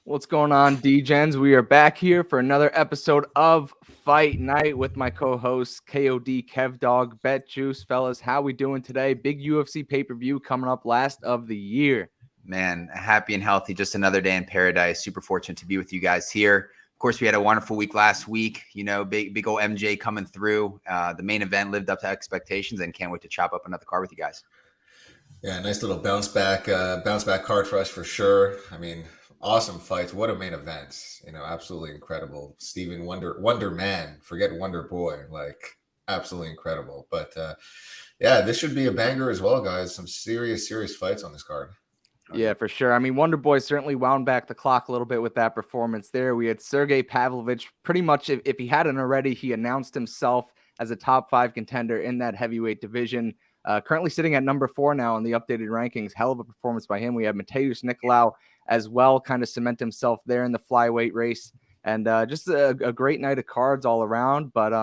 What's going on, Degens? We are back here for another episode of Fight Night with my co-hosts KOD, Kev Dog, Bet Juice. Fellas, how we doing today? Big UFC pay-per-view coming up last of the year. Man, happy and healthy. Just another day in paradise. Super fortunate to be with you guys here. Of course, we had a wonderful week last week. You know, big old MJ coming through. The main event lived up to expectations, and can't wait to chop up another card with you guys. Yeah, nice little bounce back card for us for sure. I mean, awesome fights. What a main event. You know, absolutely incredible. Steven Wonder Man, forget Wonder Boy, like absolutely incredible. But yeah, this should be a banger as well, guys. Some serious fights on this card. Yeah, for sure. I mean, Wonder Boy certainly wound back the clock a little bit with that performance there. We had Sergey Pavlovich. Pretty much, if he hadn't already, he announced himself as a top 5 contender in that heavyweight division. Currently sitting at number 4 now in the updated rankings. Hell of a performance by him. We have Mateusz Nicolau as well, kind of cement himself there in the flyweight race. And just a great night of cards all around. But,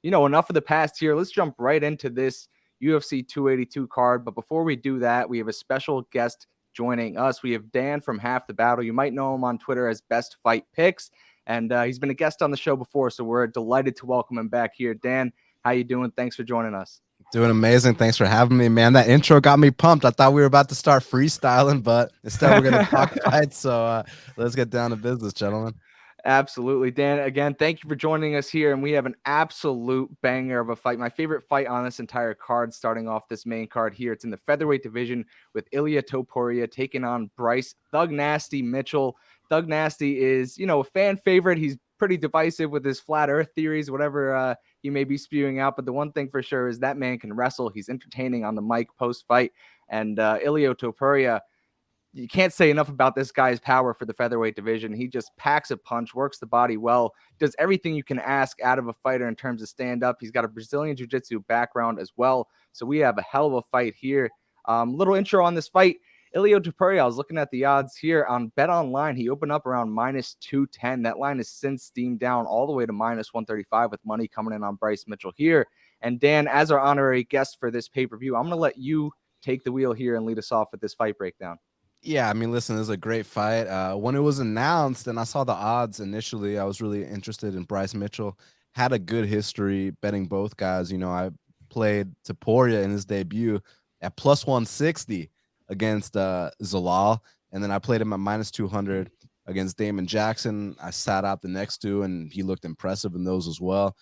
you know, enough of the past here. Let's jump right into this UFC 282 card. But before we do that, we have a special guest joining us. We have Dan from Half the Battle. You might know him on Twitter as Best Fight Picks. And he's been a guest on the show before, so we're delighted to welcome him back here. Dan, how you doing? Thanks for joining us. Doing amazing. Thanks for having me, man. That intro got me pumped. I thought we were about to start freestyling, but instead we're going to talk fights. So let's get down to business, gentlemen. Absolutely. Dan, again, thank you for joining us here. And we have an absolute banger of a fight. My favorite fight on this entire card, starting off this main card here. It's in the featherweight division with Ilia Topuria taking on Bryce Thug Nasty Mitchell. Thug Nasty is, you know, a fan favorite. He's pretty divisive with his flat earth theories, whatever he may be spewing out. But the one thing for sure is that man can wrestle. He's entertaining on the mic post-fight. And Ilia Topuria, you can't say enough about this guy's power for the featherweight division. He just packs a punch, works the body well, does everything you can ask out of a fighter in terms of stand-up. He's got a Brazilian jiu-jitsu background as well. So we have a hell of a fight here. Little intro on this fight. Ilia Topuria, I was looking at the odds here on Bet Online. He opened up around -210. That line has since steamed down all the way to -135 with money coming in on Bryce Mitchell here. And Dan, as our honorary guest for this pay-per-view, I'm going to let you take the wheel here and lead us off with this fight breakdown. Yeah, I mean, listen, this is a great fight. When it was announced and I saw the odds initially, I was really interested in Bryce Mitchell. Had a good history betting both guys. You know, I played Topuria in his debut at +160 against Zalal, and then I played him at -200 against Damon Jackson. I sat out the next two, and he looked impressive in those as well.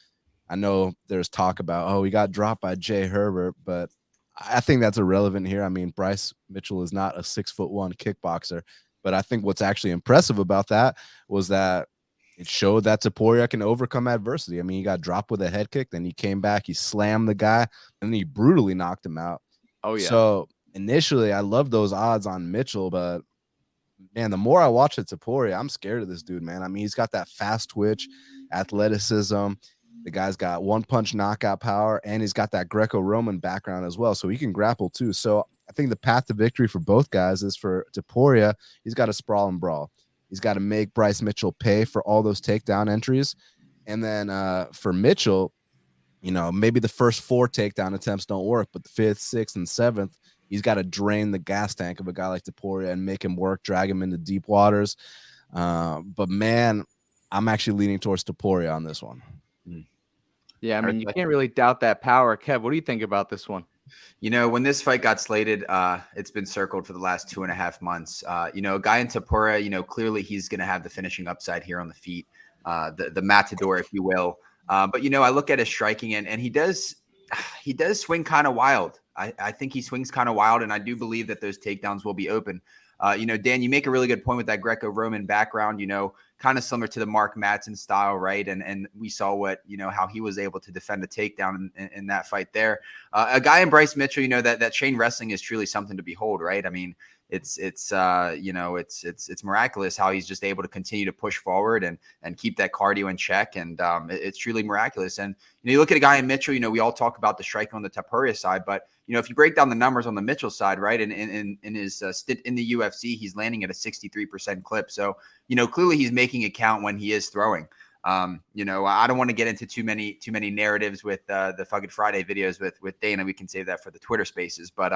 I know there's talk about, oh, he got dropped by Jay Herbert, but I think that's irrelevant here. I mean, Bryce Mitchell is not a 6'1" kickboxer, but I think what's actually impressive about that was that it showed that Topuria can overcome adversity. I mean, he got dropped with a head kick, then he came back, he slammed the guy, and he brutally knocked him out. Oh, yeah. So initially, I love those odds on Mitchell, but man, the more I watch it, Topuria, I'm scared of this dude, man. I mean, he's got that fast twitch, athleticism. The guy's got one-punch knockout power, and he's got that Greco-Roman background as well, so he can grapple too. So I think the path to victory for both guys is for Topuria. He's got to sprawl and brawl. He's got to make Bryce Mitchell pay for all those takedown entries. And then for Mitchell, you know, maybe the first 4 takedown attempts don't work, but the 5th, 6th, and 7th, he's got to drain the gas tank of a guy like Topuria and make him work, drag him into deep waters. But, man, I'm actually leaning towards Topuria on this one. Yeah, I mean, you can't really doubt that power. Kev, what do you think about this one? You know, when this fight got slated, it's been circled for the last 2.5 months. You know, a guy in Topuria, you know, clearly he's going to have the finishing upside here on the feet, the matador, if you will. But, you know, I look at his striking, and he does swing kind of wild. I think he swings kind of wild, and I do believe that those takedowns will be open. You know, Dan, you make a really good point with that Greco-Roman background, you know, kind of similar to the Mark Madsen style, right? And we saw what, you know, how he was able to defend a takedown in that fight there. A guy in Bryce Mitchell, you know, that chain wrestling is truly something to behold, right? I mean, it's you know, it's miraculous how he's just able to continue to push forward and keep that cardio in check. And it's truly miraculous. And, you know, you look at a guy in Mitchell, you know, we all talk about the striking on the Topuria side, but, you know, if you break down the numbers on the Mitchell side, right, in his stint in the UFC, he's landing at a 63% clip. So, you know, clearly he's making it count when he is throwing. You know, I don't want to get into too many narratives with the fucking Friday videos with Dana. We can save that for the Twitter spaces. But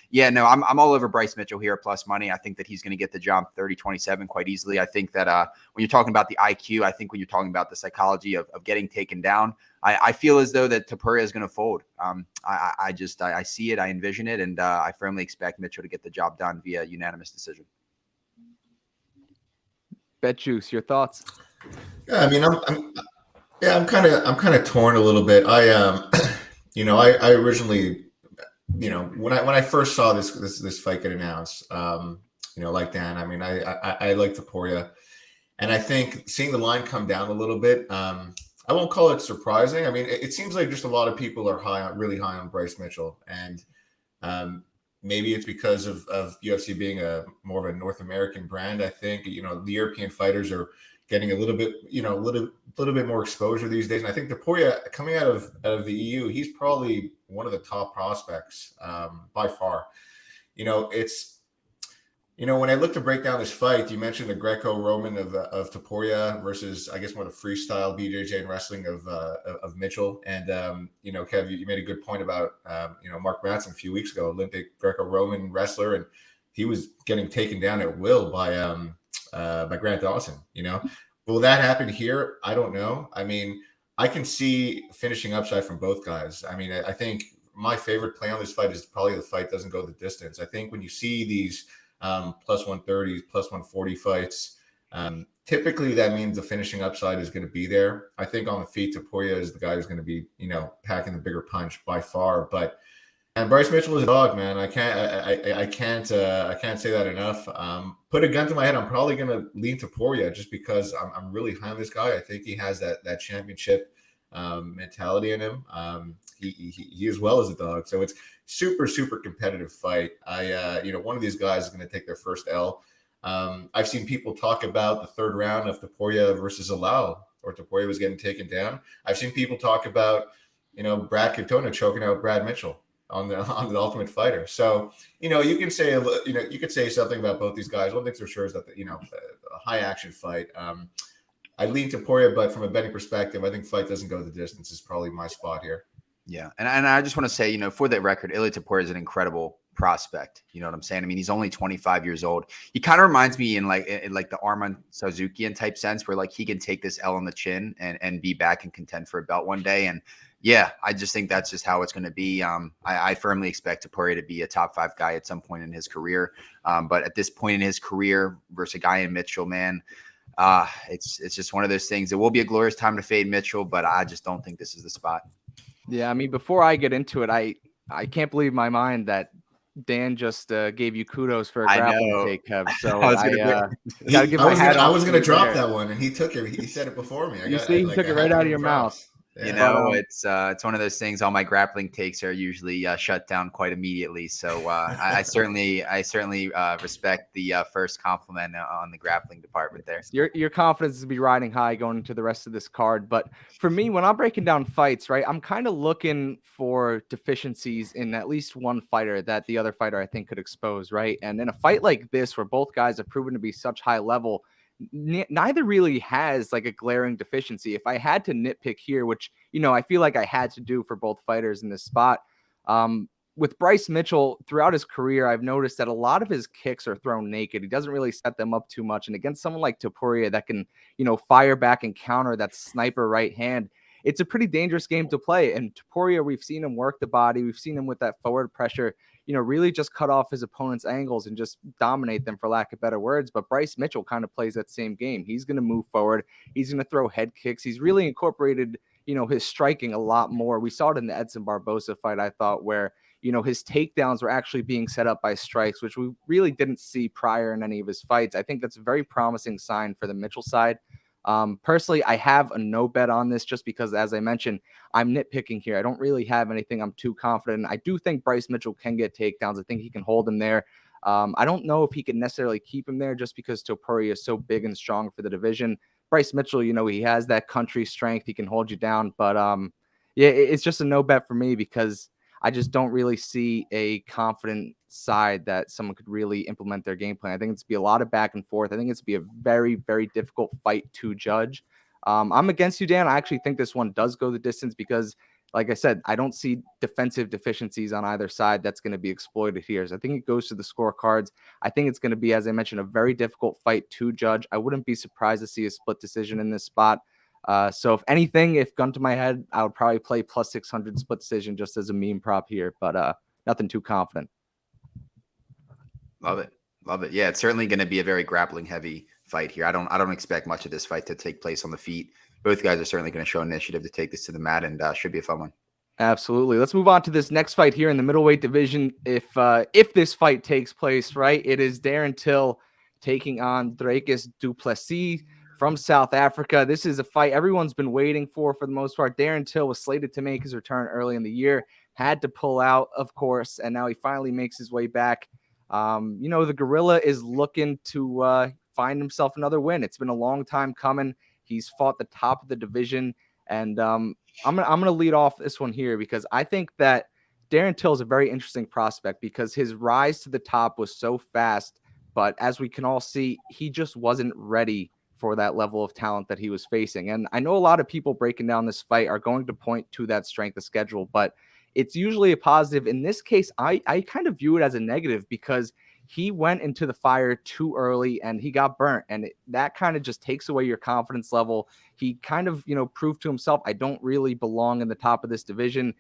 yeah, no, I'm all over Bryce Mitchell here at plus money. I think that he's going to get the job 30-27 quite easily. I think that when you're talking about the IQ, I think when you're talking about the psychology of getting taken down, I feel as though that Topuria is going to fold. I see it, I envision it, and I firmly expect Mitchell to get the job done via unanimous decision. Bet Juice, your thoughts? Yeah, I mean, I'm kind of torn a little bit. I originally, when I first saw this fight get announced, like Dan, I mean, I like Topuria, and I think seeing the line come down a little bit, I won't call it surprising. I mean, it seems like just a lot of people are really high on Bryce Mitchell, and maybe it's because of UFC being more of a North American brand. I think the European fighters are getting a little bit bit more exposure these days, and I think Topuria coming out of the EU, he's probably one of the top prospects by far. When I look to break down this fight, you mentioned the Greco-Roman of Topuria versus, I guess, more the freestyle BJJ and wrestling of Mitchell. And, Kev, you made a good point about, Mark Madsen a few weeks ago, Olympic Greco-Roman wrestler, and he was getting taken down at will by Grant Dawson. Will that happen here? I don't know. I mean, I can see finishing upside from both guys. I mean, I think my favorite play on this fight is probably the fight doesn't go the distance. I think when you see these plus 130, plus 140 fights, typically that means the finishing upside is going to be there. I think on the feet, Topuria is the guy who's going to be, packing the bigger punch by far. And Bryce Mitchell is a dog, man. I can't say that enough. Put a gun to my head, I'm probably going to lean Topuria just because I'm really high on this guy. I think he has that championship mentality in him. He as well as a dog. So it's super, super competitive fight. One of these guys is going to take their first L. I've seen people talk about the third round of Topuria versus Alao, or Topuria was getting taken down. I've seen people talk about, Brad Katona choking out Brad Mitchell on the Ultimate Fighter. So, you can say, you could say something about both these guys. One thing for sure is that, a high action fight. I lean Topuria, but from a betting perspective, I think fight doesn't go the distance is probably my spot here. Yeah. And I just want to say, for the record, Ilia Topuria is an incredible prospect. You know what I'm saying? I mean, he's only 25 years old. He kind of reminds me in like the Arman Suzukian type sense where like he can take this L on the chin and be back and contend for a belt one day. And yeah, I just think that's just how it's going to be. I firmly expect Topuria to be a top 5 guy at some point in his career. But at this point in his career versus a guy in Mitchell, man, it's just one of those things. It will be a glorious time to fade Mitchell, but I just don't think this is the spot. Yeah, I mean, before I get into it, I can't believe my mind that Dan just gave you kudos for a grappling take, Kev. So gotta give my hat off. I was gonna drop that one, and he took it. He said it before me. He took it right out of your mouth. Yeah. It's one of those things. All my grappling takes are usually shut down quite immediately. So I certainly respect the first compliment on the grappling department there. Your confidence is be riding high going into the rest of this card. But for me, when I'm breaking down fights, right, I'm kind of looking for deficiencies in at least one fighter that the other fighter I think could expose, right? And in a fight like this, where both guys have proven to be such high level, neither really has like a glaring deficiency. If I had to nitpick here, which, I feel like I had to do for both fighters in this spot, with Bryce Mitchell throughout his career, I've noticed that a lot of his kicks are thrown naked. He doesn't really set them up too much. And against someone like Topuria that can, fire back and counter that sniper right hand, it's a pretty dangerous game to play. And Topuria, we've seen him work the body. We've seen him with that forward pressure, really just cut off his opponent's angles and just dominate them, for lack of better words. But Bryce Mitchell kind of plays that same game. He's going to move forward. He's going to throw head kicks. He's really incorporated, his striking a lot more. We saw it in the Edson Barbosa fight, I thought, where, his takedowns were actually being set up by strikes, which we really didn't see prior in any of his fights. I think that's a very promising sign for the Mitchell side. Personally, I have a no bet on this just because, as I mentioned, I'm nitpicking here. I don't really have anything I'm too confident in. I do think Bryce Mitchell can get takedowns. I think he can hold him there. I don't know if he can necessarily keep him there just because Topuria is so big and strong for the division. Bryce Mitchell, he has that country strength. He can hold you down. But yeah, it's just a no bet for me because I just don't really see a confident side that someone could really implement their game plan. I think it's be a lot of back and forth. I think it's be a very, very difficult fight to judge. I'm against you, Dan. I actually think this one does go the distance because, like I said, I don't see defensive deficiencies on either side that's going to be exploited here. So I think it goes to the scorecards. I think it's going to be, as I mentioned, a very difficult fight to judge. I wouldn't be surprised to see a split decision in this spot. So if anything, if gun to my head, I would probably play plus 600 split decision just as a meme prop here, but nothing too confident. Love it. Love it. Yeah, it's certainly going to be a very grappling heavy fight here. I don't expect much of this fight to take place on the feet. Both guys are certainly going to show initiative to take this to the mat, and should be a fun one. Absolutely. Let's move on to this next fight here in the middleweight division. If this fight takes place, right, it is Darren Till taking on Dricus du Plessis from South Africa. This is a fight everyone's been waiting for the most part. Darren Till was slated to make his return early in the year, had to pull out, of course, and now he finally makes his way back. The Gorilla is looking to find himself another win. It's been a long time coming. He's fought the top of the division, and I'm gonna lead off this one here because I think that Darren Till is a very interesting prospect because his rise to the top was so fast, but as we can all see, he just wasn't ready for that level of talent that he was facing. And I know a lot of people breaking down this fight are going to point to that strength of schedule, but it's usually a positive. In this case, I kind of view it as a negative because he went into the fire too early and he got burnt. And that kind of just takes away your confidence level. He kind of, proved to himself, I don't really belong in the top of this division,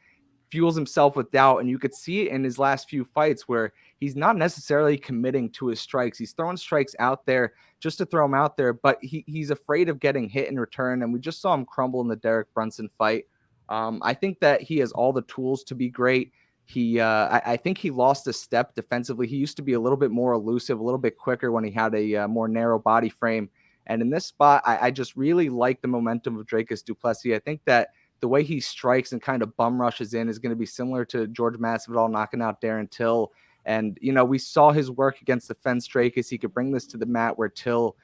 fuels himself with doubt. And you could see it in his last few fights where he's not necessarily committing to his strikes. He's throwing strikes out there just to throw them out there, but he's afraid of getting hit in return. And we just saw him crumble in the Derek Brunson fight. I think that he has all the tools to be great. I think he lost a step defensively. He used to be a little bit more elusive, a little bit quicker when he had a more narrow body frame. And in this spot, I just really like the momentum of Dricus du Plessis. I think that the way he strikes and kind of bum rushes in is going to be similar to George Masvidal knocking out Darren Till. And, we saw his work against the fence Dricus. He could bring this to the mat where Till,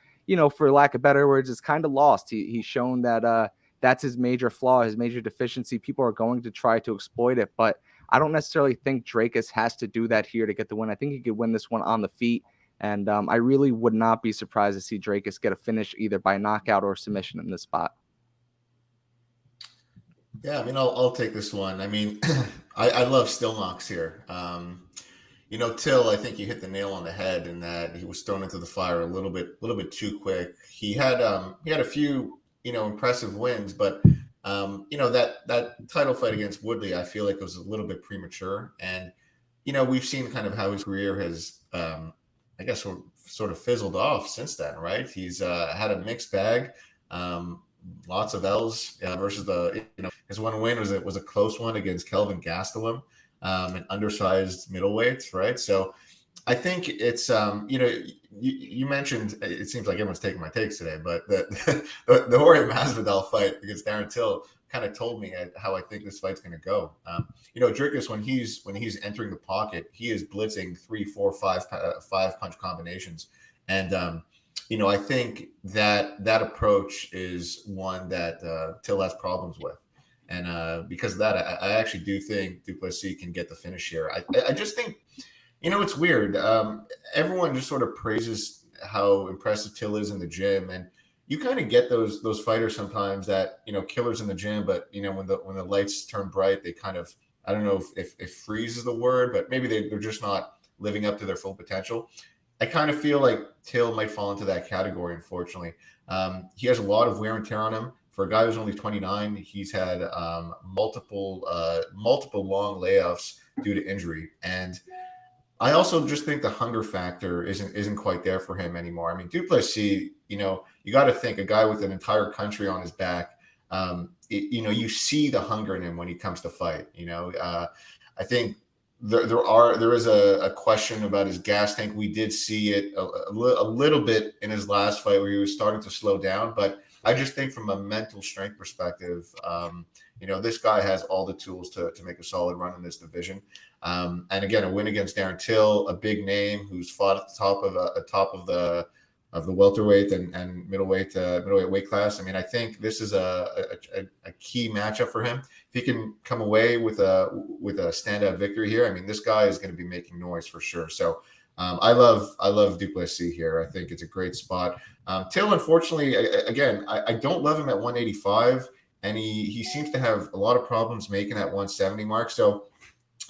for lack of better words, is kind of lost. He's shown that that's his major flaw, his major deficiency. People are going to try to exploit it, but I don't necessarily think Dricus has to do that here to get the win. I think he could win this one on the feet, and I really would not be surprised to see Dricus get a finish either by knockout or submission in this spot. Yeah, I mean, I'll take this one. I mean, I love still knocks here. Till, I think you hit the nail on the head in that he was thrown into the fire a little bit too quick. He had a few impressive wins, but that title fight against Woodley, I feel like it was a little bit premature. And we've seen kind of how his career has, I guess, sort of fizzled off since then, right? He's had a mixed bag, lots of L's versus his one win was a close one against Kelvin Gastelum, an undersized middleweight, right? So I think it's you mentioned it seems like everyone's taking my takes today, but the Jorge Masvidal fight against Darren Till kind of told me how I think this fight's going to go. Dricus, when he's entering the pocket, he is blitzing 3, 4, 5 punch combinations, and I think that approach is one that Till has problems with, and because of that, I actually do think du Plessis can get the finish here. I just think. It's weird. Everyone just sort of praises how impressive Till is in the gym, and you kind of get those fighters sometimes that killers in the gym, but when the lights turn bright, they kind of, I don't know if freeze is the word, but maybe they're just not living up to their full potential. I kind of feel like Till might fall into that category. Unfortunately, he has a lot of wear and tear on him. For a guy who's only 29, he's had multiple long layoffs due to injury, and I also just think the hunger factor isn't quite there for him anymore. I mean, du Plessis, you got to think a guy with an entire country on his back. You see the hunger in him when he comes to fight. I think there is a question about his gas tank. We did see it a little bit in his last fight where he was starting to slow down, but I just think from a mental strength perspective, this guy has all the tools to make a solid run in this division. And again, a win against Darren Till, a big name who's fought at the top of the welterweight and middleweight weight class. I mean, I think this is a key matchup for him. If he can come away with a standout victory here, I mean, this guy is going to be making noise for sure. So I love Duplessis here. I think it's a great spot. Till, unfortunately, again, I don't love him at 185, and he seems to have a lot of problems making that 170 mark. So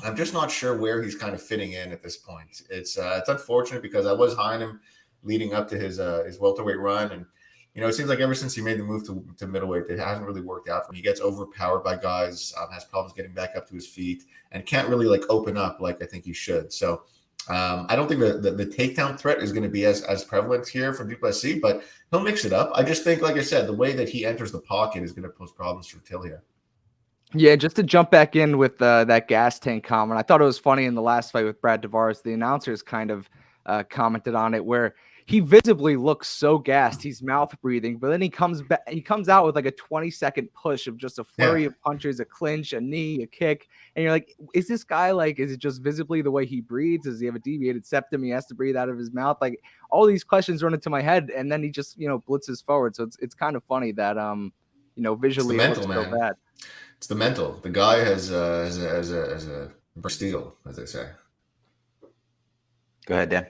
I'm just not sure where he's kind of fitting in at this point. It's unfortunate because I was high on him leading up to his welterweight run, and it seems like ever since he made the move to middleweight, it hasn't really worked out for him. He gets overpowered by guys, has problems getting back up to his feet, and can't really like open up like I think he should. So I don't think the takedown threat is going to be as prevalent here from Duplessis, but he'll mix it up. I just think, like I said, the way that he enters the pocket is going to pose problems for Till here. Yeah, just to jump back in with that gas tank comment, I thought it was funny in the last fight with Brad Tavares. The announcers kind of commented on it where he visibly looks so gassed. He's mouth breathing, but then he comes back. He comes out with like a 20-second push of just a flurry of punches, a clinch, a knee, a kick, and you're like, is this guy like? Is it just visibly the way he breathes? Does he have a deviated septum? He has to breathe out of his mouth. Like all these questions run into my head, and then he just blitzes forward. So it's kind of funny that visually it looks so bad. It's the mental. The guy has a steel, as they say. Go ahead, Dan.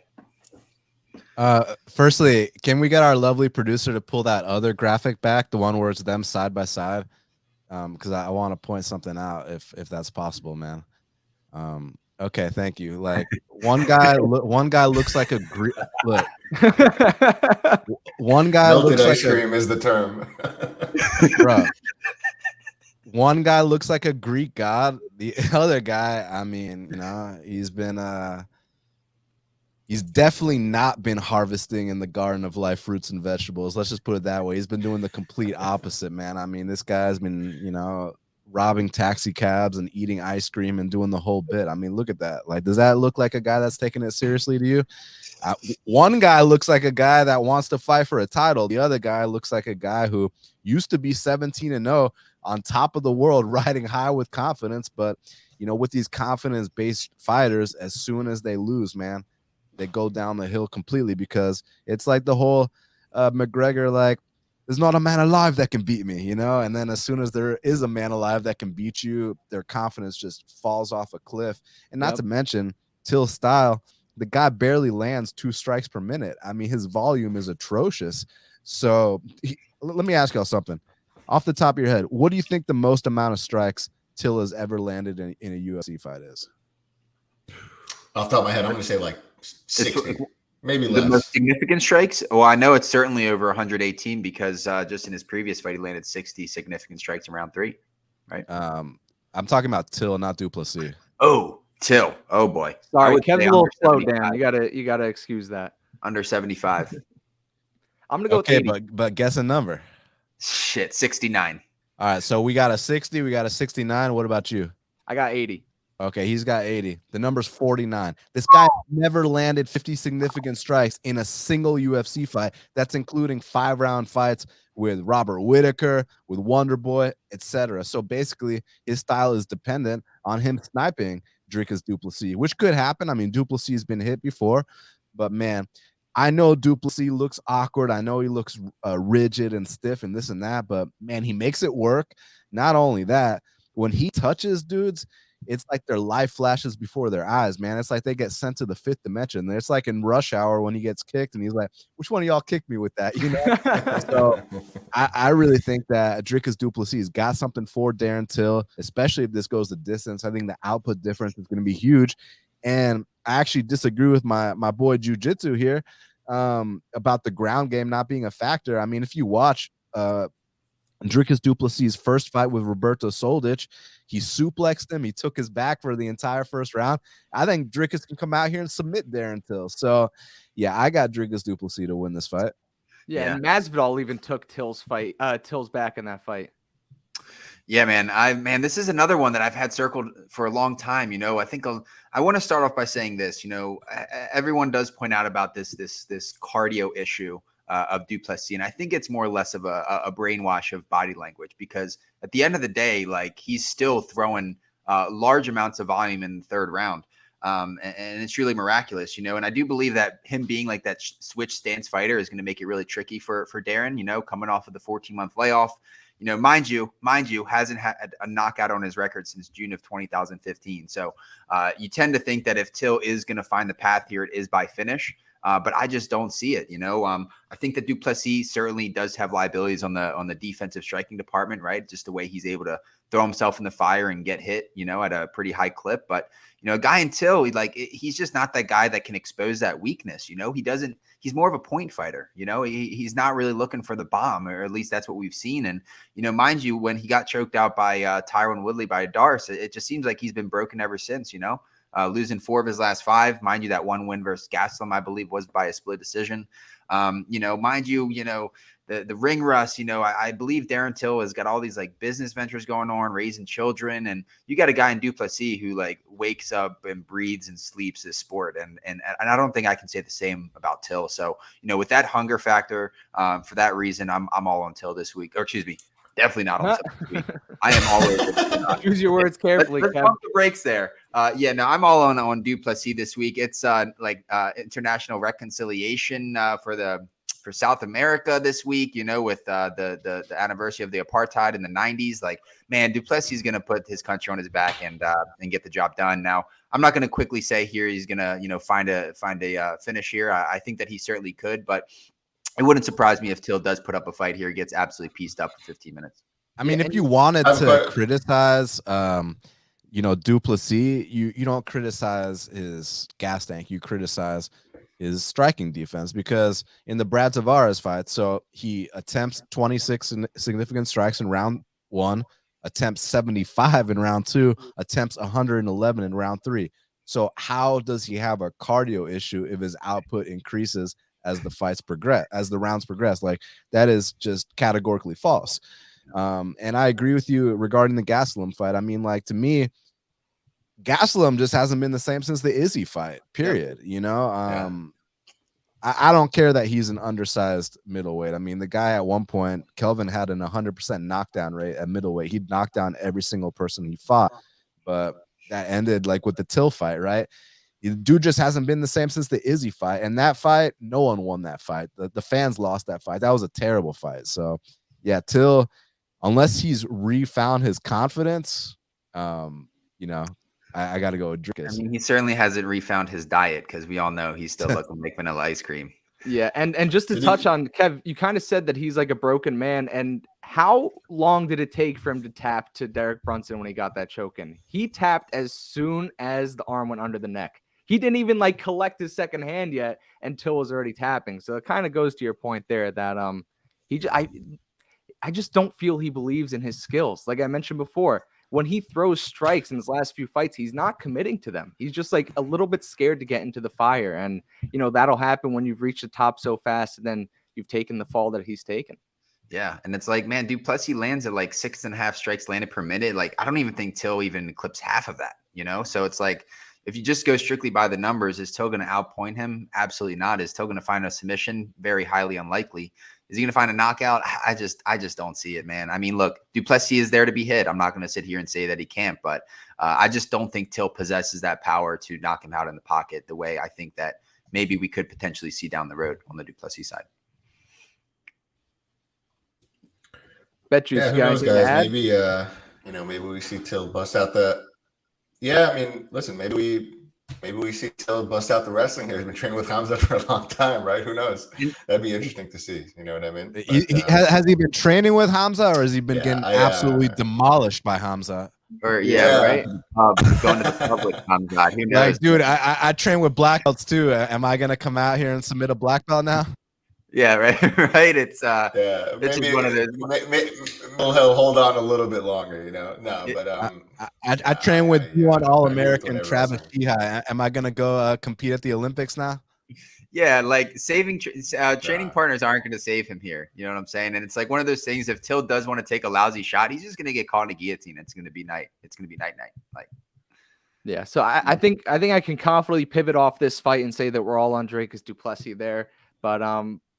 Firstly, can we get our lovely producer to pull that other graphic back, the one where it's them side by side? Because I want to point something out if that's possible, man. Okay, thank you. Like one guy looks like a look. One guy melted looks ice like cream is the term. Bro. One guy looks like a Greek god. The other guy, I mean, he's definitely not been harvesting in the garden of life fruits and vegetables. Let's just put it that way. He's been doing the complete opposite, man. I mean, this guy's been, robbing taxi cabs and eating ice cream and doing the whole bit. I mean, look at that. Like, does that look like a guy that's taking it seriously to you? One guy looks like a guy that wants to fight for a title. The other guy looks like a guy who used to be 17-0 on top of the world, riding high with confidence. But, with these confidence-based fighters, as soon as they lose, man, they go down the hill completely, because it's like the whole McGregor, like, there's not a man alive that can beat me, and then as soon as there is a man alive that can beat you, their confidence just falls off a cliff. And not to mention Till's style, the guy barely lands 2 strikes per minute. I mean, his volume is atrocious. So let me ask y'all something off the top of your head. What do you think the most amount of strikes Till has ever landed in a UFC fight is? Off the top of my head, I'm going to say like 60, maybe less. The most significant strikes? Well, I know it's certainly over 118 because just in his previous fight, he landed 60 significant strikes in round 3, right? I'm talking about Till, not Duplessis. Oh, Till. Oh, boy. Sorry, Kev's a little slow, Dan. You gotta excuse that. Under 75. I'm going to go with 80. but guess a number. Shit, 69. All right, so we got a 60, we got a 69. What about you? I got 80. Okay, he's got 80. The number's 49. This guy never landed 50 significant strikes in a single UFC fight. That's including 5-round fights with Robert Whittaker, with Wonder Boy, etc. So basically, his style is dependent on him sniping Dricus Duplessis, which could happen. I mean, Duplessis has been hit before, but man, I know Duplessis looks awkward. I know he looks rigid and stiff and this and that, but man, he makes it work. Not only that, when he touches dudes, it's like their life flashes before their eyes, man. It's like they get sent to the 5th dimension. It's like in Rush Hour when he gets kicked and he's like, which one of y'all kicked me with that? So I really think that Dricus Duplessis got something for Darren Till, especially if this goes the distance. I think the output difference is going to be huge. And I actually disagree with my boy Jiu-Jitsu here about the ground game not being a factor. I mean, if you watch Dricus Duplessis' first fight with Roberto Soldic, he suplexed him. He took his back for the entire first round. I think Dricus can come out here and submit Darren Till. So, yeah, I got Dricus Duplessis to win this fight. Yeah, and Masvidal even took Till's back in that fight. Yeah, man. This is another one that I've had circled for a long time. I think I want to start off by saying this. Everyone does point out about this cardio issue of Duplessis, and I think it's more or less of a brainwash of body language, because at the end of the day, like, he's still throwing large amounts of volume in the 3rd round. And it's really miraculous, you know. And I do believe that him being like that switch stance fighter is going to make it really tricky for Darren, you know, coming off of the 14-month layoff. You know, mind you, hasn't had a knockout on his record since June of 2015. So you tend to think that if Till is going to find the path here, it is by finish. But I just don't see it. You know, I think that Duplessis certainly does have liabilities on the defensive striking department, right? Just the way he's able to throw himself in the fire and get hit, you know, at a pretty high clip. But, you know, a guy until he's just not that guy that can expose that weakness. You know, he's more of a point fighter. You know, he's not really looking for the bomb, or at least that's what we've seen. And, you know, mind you, when he got choked out by Tyron Woodley by Darce, it just seems like he's been broken ever since, you know. Losing 4 of his last 5. Mind you, that one win versus Gastelum, I believe, was by a split decision. You know, mind you, you know, the ring rust, you know, I believe Darren Till has got all these like business ventures going on, raising children. And you got a guy in Duplessis who like wakes up and breathes and sleeps this sport. And I don't think I can say the same about Till. So, you know, with that hunger factor, for that reason, I'm all on Till this week. Or excuse me, definitely not on Till this week. I am always choose your words carefully. Let's pump the brakes there. Yeah, no, I'm all on Duplessis this week. It's international reconciliation for South America this week, you know, with the anniversary of the apartheid in the 90s. Like, man, Duplessis is going to put his country on his back and get the job done. Now, I'm not going to quickly say here he's going to, you know, find a finish here. I think that he certainly could, but it wouldn't surprise me if Till does put up a fight here. He gets absolutely pieced up for 15 minutes. I mean, if you wanted to criticize, you know, Duplessis, you don't criticize his gas tank. You criticize his striking defense, because in the Brad Tavares fight, so he attempts 26 significant strikes in round 1, attempts 75 in round 2, attempts 111 in round 3. So how does he have a cardio issue if his output increases as the fights progress, as the rounds progress? Like, that is just categorically false. And I agree with you regarding the Gastelum fight. I mean, like, to me, Gastelum just hasn't been the same since the Izzy fight, period. Yeah. You know, I don't care that he's an undersized middleweight. I mean, the guy at one point, Kelvin had an 100% knockdown rate at middleweight. He'd knock down every single person he fought, but that ended like with the Till fight, right? The dude just hasn't been the same since the Izzy fight. And that fight, no one won that fight. The fans lost that fight. That was a terrible fight. So, yeah, Till, unless he's refound his confidence, you know, I got to go with Dricus. I mean, he certainly hasn't refound his diet, because we all know he's still looking like vanilla ice cream. Yeah, and just to touch on Kev, you kind of said that he's like a broken man. And how long did it take for him to tap to Derek Brunson when he got that choke in? He tapped as soon as the arm went under the neck. He didn't even like collect his second hand yet until was already tapping. So it kind of goes to your point there that I just don't feel he believes in his skills. Like I mentioned before, when he throws strikes in his last few fights, he's not committing to them. He's just like a little bit scared to get into the fire. And, you know, that'll happen when you've reached the top so fast and then you've taken the fall that he's taken. Yeah. And it's like, man, Duplessis lands at like 6.5 strikes landed per minute. Like, I don't even think Till even clips half of that, you know? So it's like, if you just go strictly by the numbers, is Till going to outpoint him? Absolutely not. Is Till going to find a submission? Very highly unlikely. Is he going to find a knockout? I just don't see it, man. I mean, look, Duplessis is there to be hit. I'm not going to sit here and say that he can't, but I just don't think Till possesses that power to knock him out in the pocket the way I think that maybe we could potentially see down the road on the Duplessis side. Bet you guys. Maybe you know, maybe we see Till bust out the. Yeah, I mean, listen, maybe we see Till bust out the wrestling here. He's been training with Hamza for a long time, right? Who knows? That'd be interesting to see. You know what I mean? But, has he been training with Hamza, or has he been getting absolutely demolished by Hamza? Or right? Going to the public Hamza. Who knows? Like, dude, I train with black belts too. Am I gonna come out here and submit a black belt now? Yeah, right. It's it's maybe one of those. He'll hold on a little bit longer, you know. No, but I train with one All-American Travis Shihai. Am I gonna go compete at the Olympics now? Yeah, like training partners aren't going to save him here. You know what I'm saying? And it's like one of those things. If Till does want to take a lousy shot, he's just going to get caught in a guillotine. It's going to be night. It's going to be night. Like, yeah. So I think I can confidently pivot off this fight and say that we're all on Dricus Duplessis there. But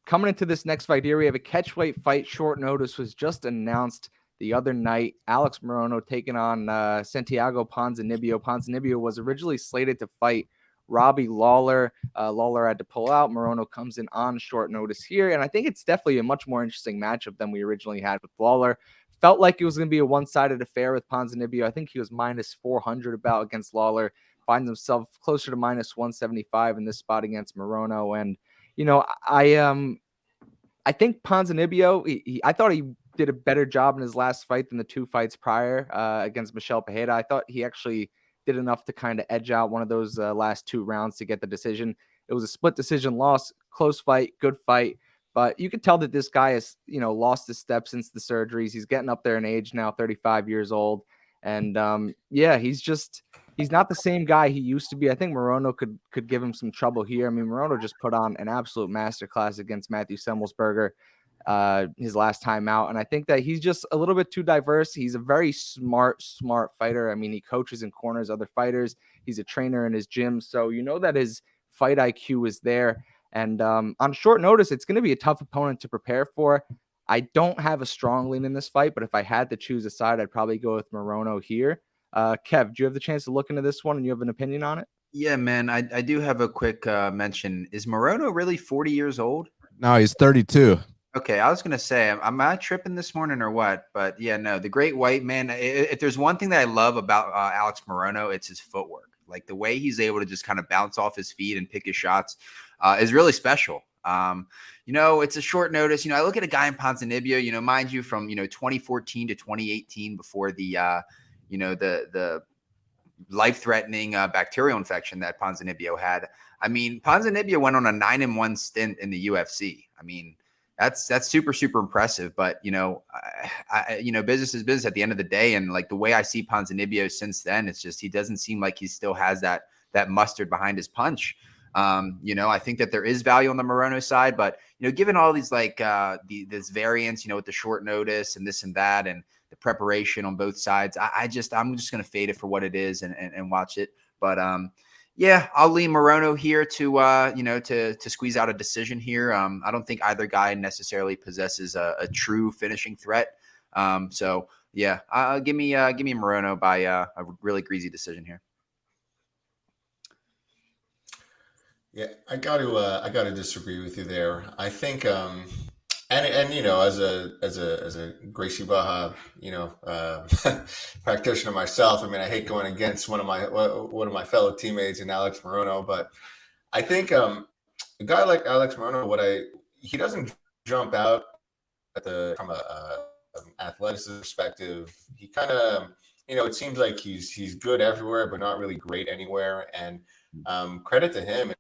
coming into this next fight here, we have a catchweight fight. Short notice was just announced. the other night. Alex Morono taking on Santiago Ponzinibbio. Ponzinibbio was originally slated to fight Robbie Lawler. Lawler had to pull out. Morono comes in on short notice here. And I think it's definitely a much more interesting matchup than we originally had with Lawler. Felt like it was going to be a one-sided affair with Ponzinibbio. I think he was minus 400 about against Lawler. Finds himself closer to minus 175 in this spot against Morono. And, you know, I think Ponzinibbio, I thought he did a better job in his last fight than the 2 fights prior against Michel Pereira. I thought he actually did enough to kind of edge out one of those last 2 rounds to get the decision. It was a split decision loss, close fight, good fight. But you could tell that this guy has, you know, lost his step since the surgeries. He's getting up there in age now, 35 years old. And yeah, he's not the same guy he used to be. I think Morono could give him some trouble here. I mean, Morono just put on an absolute masterclass against Matthew Semmelsberger his last time out. And I think that he's just a little bit too diverse. He's a very smart fighter. I mean, he coaches and corners other fighters. He's a trainer in his gym. So you know that his fight IQ is there. And on short notice, it's going to be a tough opponent to prepare for. I don't have a strong lean in this fight, but if I had to choose a side, I'd probably go with Morono here. Kev, do you have the chance to look into this one and you have an opinion on it? Yeah, man, I do have a quick mention. Is Morono really 40 years old? No, he's 32. Okay, I was going to say, am I tripping this morning or what? But yeah, no, the great white man, if there's one thing that I love about Alex Morono, it's his footwork. Like the way he's able to just kind of bounce off his feet and pick his shots is really special. You know, it's a short notice. You know, I look at a guy in Ponzinibbio, you know, mind you, from, 2014 to 2018 before the, the life-threatening bacterial infection that Ponzinibbio had. I mean, Ponzinibbio went on a 9-1 stint in the UFC. I mean, that's super, super impressive. But, business is business at the end of the day. And like the way I see Ponzinibbio since then, it's just, he doesn't seem like he still has that mustard behind his punch. I think that there is value on the Morono side, but, given all these like this variance, with the short notice and this and that, and the preparation on both sides, I'm just going to fade it for what it is and watch it. But yeah, I'll lean Morono here to squeeze out a decision here. I don't think either guy necessarily possesses a true finishing threat. So yeah, give me Morono by a really greasy decision here. Yeah, I got to disagree with you there. I think as a Gracie Baja practitioner myself, I mean, I hate going against one of my fellow teammates in Alex Morono, but I think a guy like Alex Morono, he doesn't jump out from an athleticism perspective. He kind of, it seems like he's good everywhere, but not really great anywhere. And credit to him.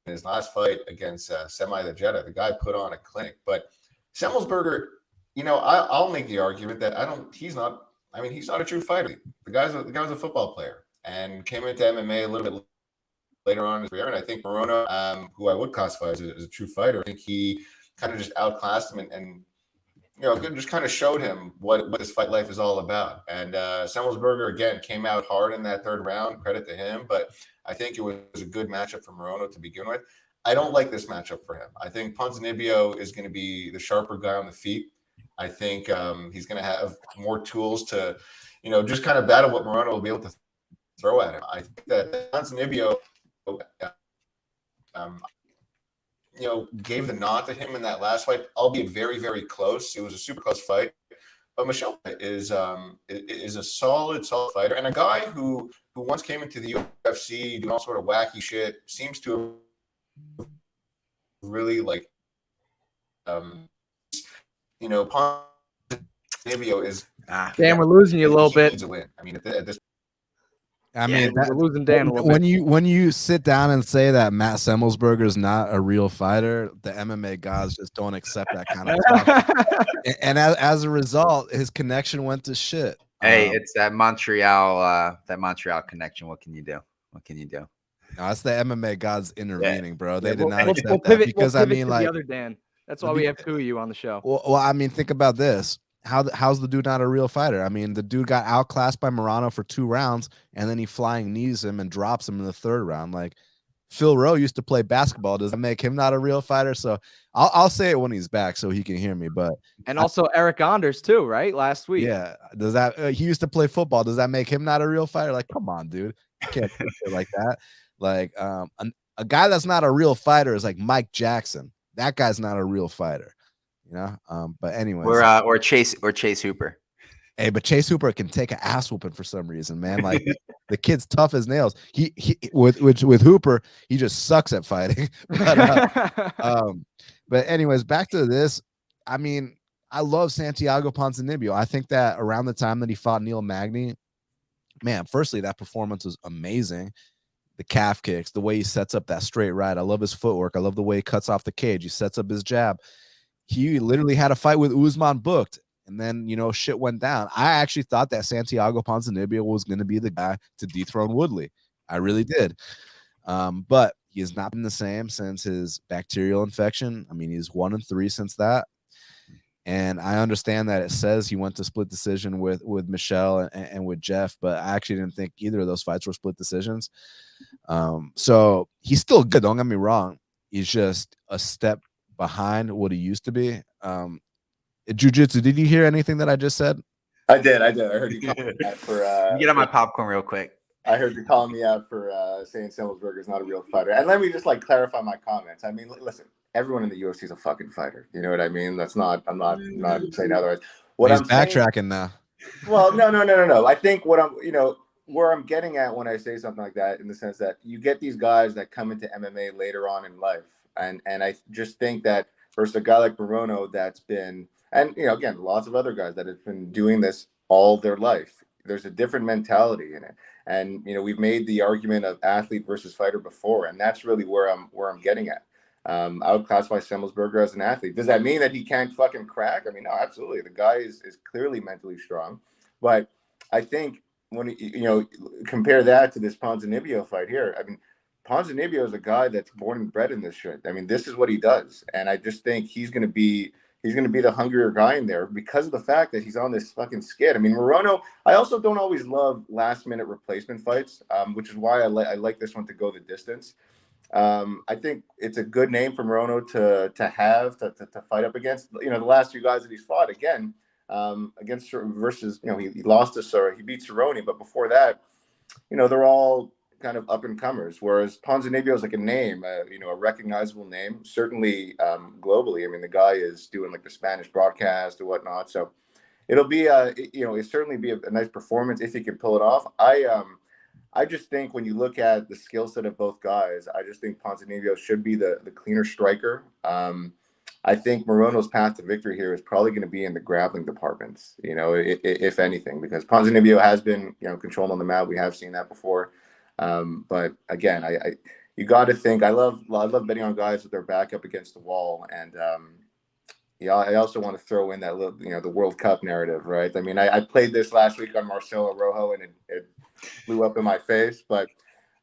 In his last fight against Semi the Jetta, the guy put on a clinic. But Semmelsberger, I'll make the argument that he's not a true fighter. The guy's a football player and came into MMA a little bit later on in his career. And I think Morono, who I would classify as a true fighter, I think he kind of just outclassed him and just kind of showed him what this fight life is all about. And Semmelsberger, again, came out hard in that third round. Credit to him. But I think it was a good matchup for Morono to begin with. I don't like this matchup for him. I think Ponzinibbio is going to be the sharper guy on the feet. I think he's going to have more tools to, just kind of battle what Morono will be able to throw at him. I think that Ponzinibbio, gave the nod to him in that last fight, albeit very, very close. It was a super close fight. But Michel is a solid fighter, and a guy who once came into the UFC doing all sort of wacky shit, seems to really Ponzinibbio is. Dan, we're losing you a little bit. I mean, at this. We're losing Dan a little bit. When you sit down and say that Matt Semmelsberger is not a real fighter, the MMA gods just don't accept that kind of stuff. And as a result, his connection went to shit. Hey, it's that Montreal connection. What can you do? No, it's the MMA gods intervening, bro. They did not accept that because the other Dan. That's why we have two of you on the show. Well, I mean, think about this. How's the dude not a real fighter? I mean, the dude got outclassed by Morono for 2 rounds, and then he flying knees him and drops him in the 3rd round. Like, Phil Rowe used to play basketball. Does that make him not a real fighter? So I'll say it when he's back so he can hear me. But and also Eric Anders too, right? Last week. yeah, does that he used to play football? Does that make him not a real fighter? Like, come on, dude, you can't say shit like that. Like, a guy that's not a real fighter is like Mike Jackson. That guy's not a real fighter, you know. But anyways, or Chase Hooper. hey, but Chase Hooper can take an ass whooping for some reason, man. Like the kid's tough as nails. He with Hooper, he just sucks at fighting. But anyways, back to this. I mean, I love Santiago Ponzinibbio. I think that around the time that he fought Neil Magny, man, firstly, that performance was amazing. The calf kicks, the way he sets up that straight right. I love his footwork. I love the way he cuts off the cage. He sets up his jab. He literally had a fight with Usman booked, and then, you know, shit went down. I actually thought that Santiago Ponzinibbio was going to be the guy to dethrone Woodley. I really did. But he has not been the same since his bacterial infection. I mean, he's 1-3 since that. And I understand that it says he went to split decision with Michelle and with Jeff, but I actually didn't think either of those fights were split decisions. So he's still good. Don't get me wrong. He's just a step behind what he used to be. Jiu-jitsu, did you hear anything that I just said? I did. I heard you call me out for Get on my popcorn real quick. I heard you calling me out for saying Semelsberger is not a real fighter. And let me just like clarify my comments. I mean, listen, everyone in the UFC is a fucking fighter. You know what I mean? I'm not saying otherwise. What He's I'm backtracking saying, now. well, no. I think where I'm getting at when I say something like that, in the sense that you get these guys that come into MMA later on in life, and I just think that versus a guy like Morono that's been, and you know, again, lots of other guys that have been doing this all their life. There's a different mentality in it, and you know, we've made the argument of athlete versus fighter before, and that's really where I'm getting at. I would classify Semelsberger as an athlete. Does that mean that he can't fucking crack? I mean, no, absolutely. The guy is clearly mentally strong, but I think when you know, compare that to this Ponzinibbio fight here, I mean, Ponzinibbio is a guy that's born and bred in this shit. I mean, this is what he does, and I just think he's going to be the hungrier guy in there because of the fact that he's on this fucking skid. I mean, Morono, I also don't always love last minute replacement fights, which is why I like this one to go the distance. I think it's a good name for Morono to fight up against. You know, the last few guys that he's fought against versus, you know, he lost to he beat Cerrone, but before that, you know, they're all kind of up and comers. Whereas Ponzinibbio is like a name, you know, a recognizable name, certainly globally. I mean, the guy is doing like the Spanish broadcast or whatnot, so it'll be it'll certainly be a nice performance if he can pull it off. I just think when you look at the skill set of both guys, I just think Ponzinibbio should be the cleaner striker. I think Morono's path to victory here is probably going to be in the grappling departments, you know, if anything, because Ponzinibbio has been, you know, controlled on the mat. We have seen that before. But again, you got to think, I love betting on guys with their back up against the wall. And yeah, I also want to throw in that little, you know, the World Cup narrative, right? I mean, I played this last week on Marcelo Rojo and it blew up in my face, but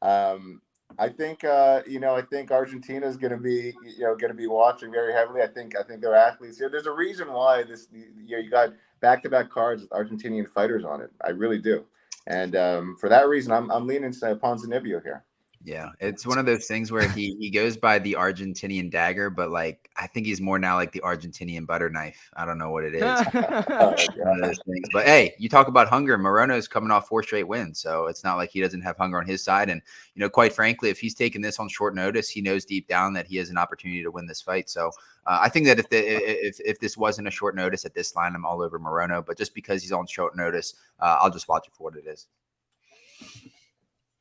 I think I think Argentina is going to be watching very heavily. I think they're athletes here. There's a reason why you got back-to-back cards with Argentinian fighters on it. I really do, and for that reason, I'm leaning to Ponzinibbio here. Yeah, it's one of those things where he goes by the Argentinian dagger, but like I think he's more now like the Argentinian butter knife. I don't know what it is. One of those things. But hey, you talk about hunger. Morono is coming off 4 straight wins, so it's not like he doesn't have hunger on his side. And you know, quite frankly, if he's taking this on short notice, he knows deep down that he has an opportunity to win this fight. So I think that if this wasn't a short notice at this line, I'm all over Morono. But just because he's on short notice, I'll just watch it for what it is.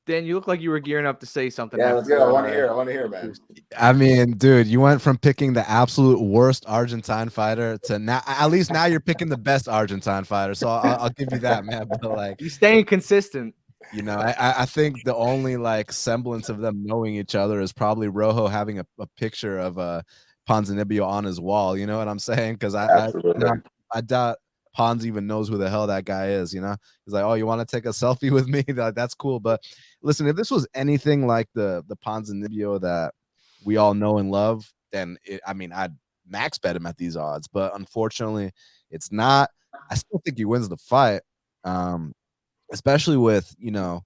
Dan, you look like you were gearing up to say something. Yeah, let's go. I want to hear, man. I mean, dude, you went from picking the absolute worst Argentine fighter to now, at least now you're picking the best Argentine fighter. So I'll give you that, man. But like, you're staying consistent. You know, I think the only like semblance of them knowing each other is probably Rojo having a picture of Ponzinibbio on his wall. You know what I'm saying? Because I doubt Ponz even knows who the hell that guy is, you know? He's like, oh, you want to take a selfie with me? Like, that's cool. But listen, if this was anything like the Ponzinibbio that we all know and love, then I'd max bet him at these odds. But unfortunately, it's not. I still think he wins the fight, especially with, you know,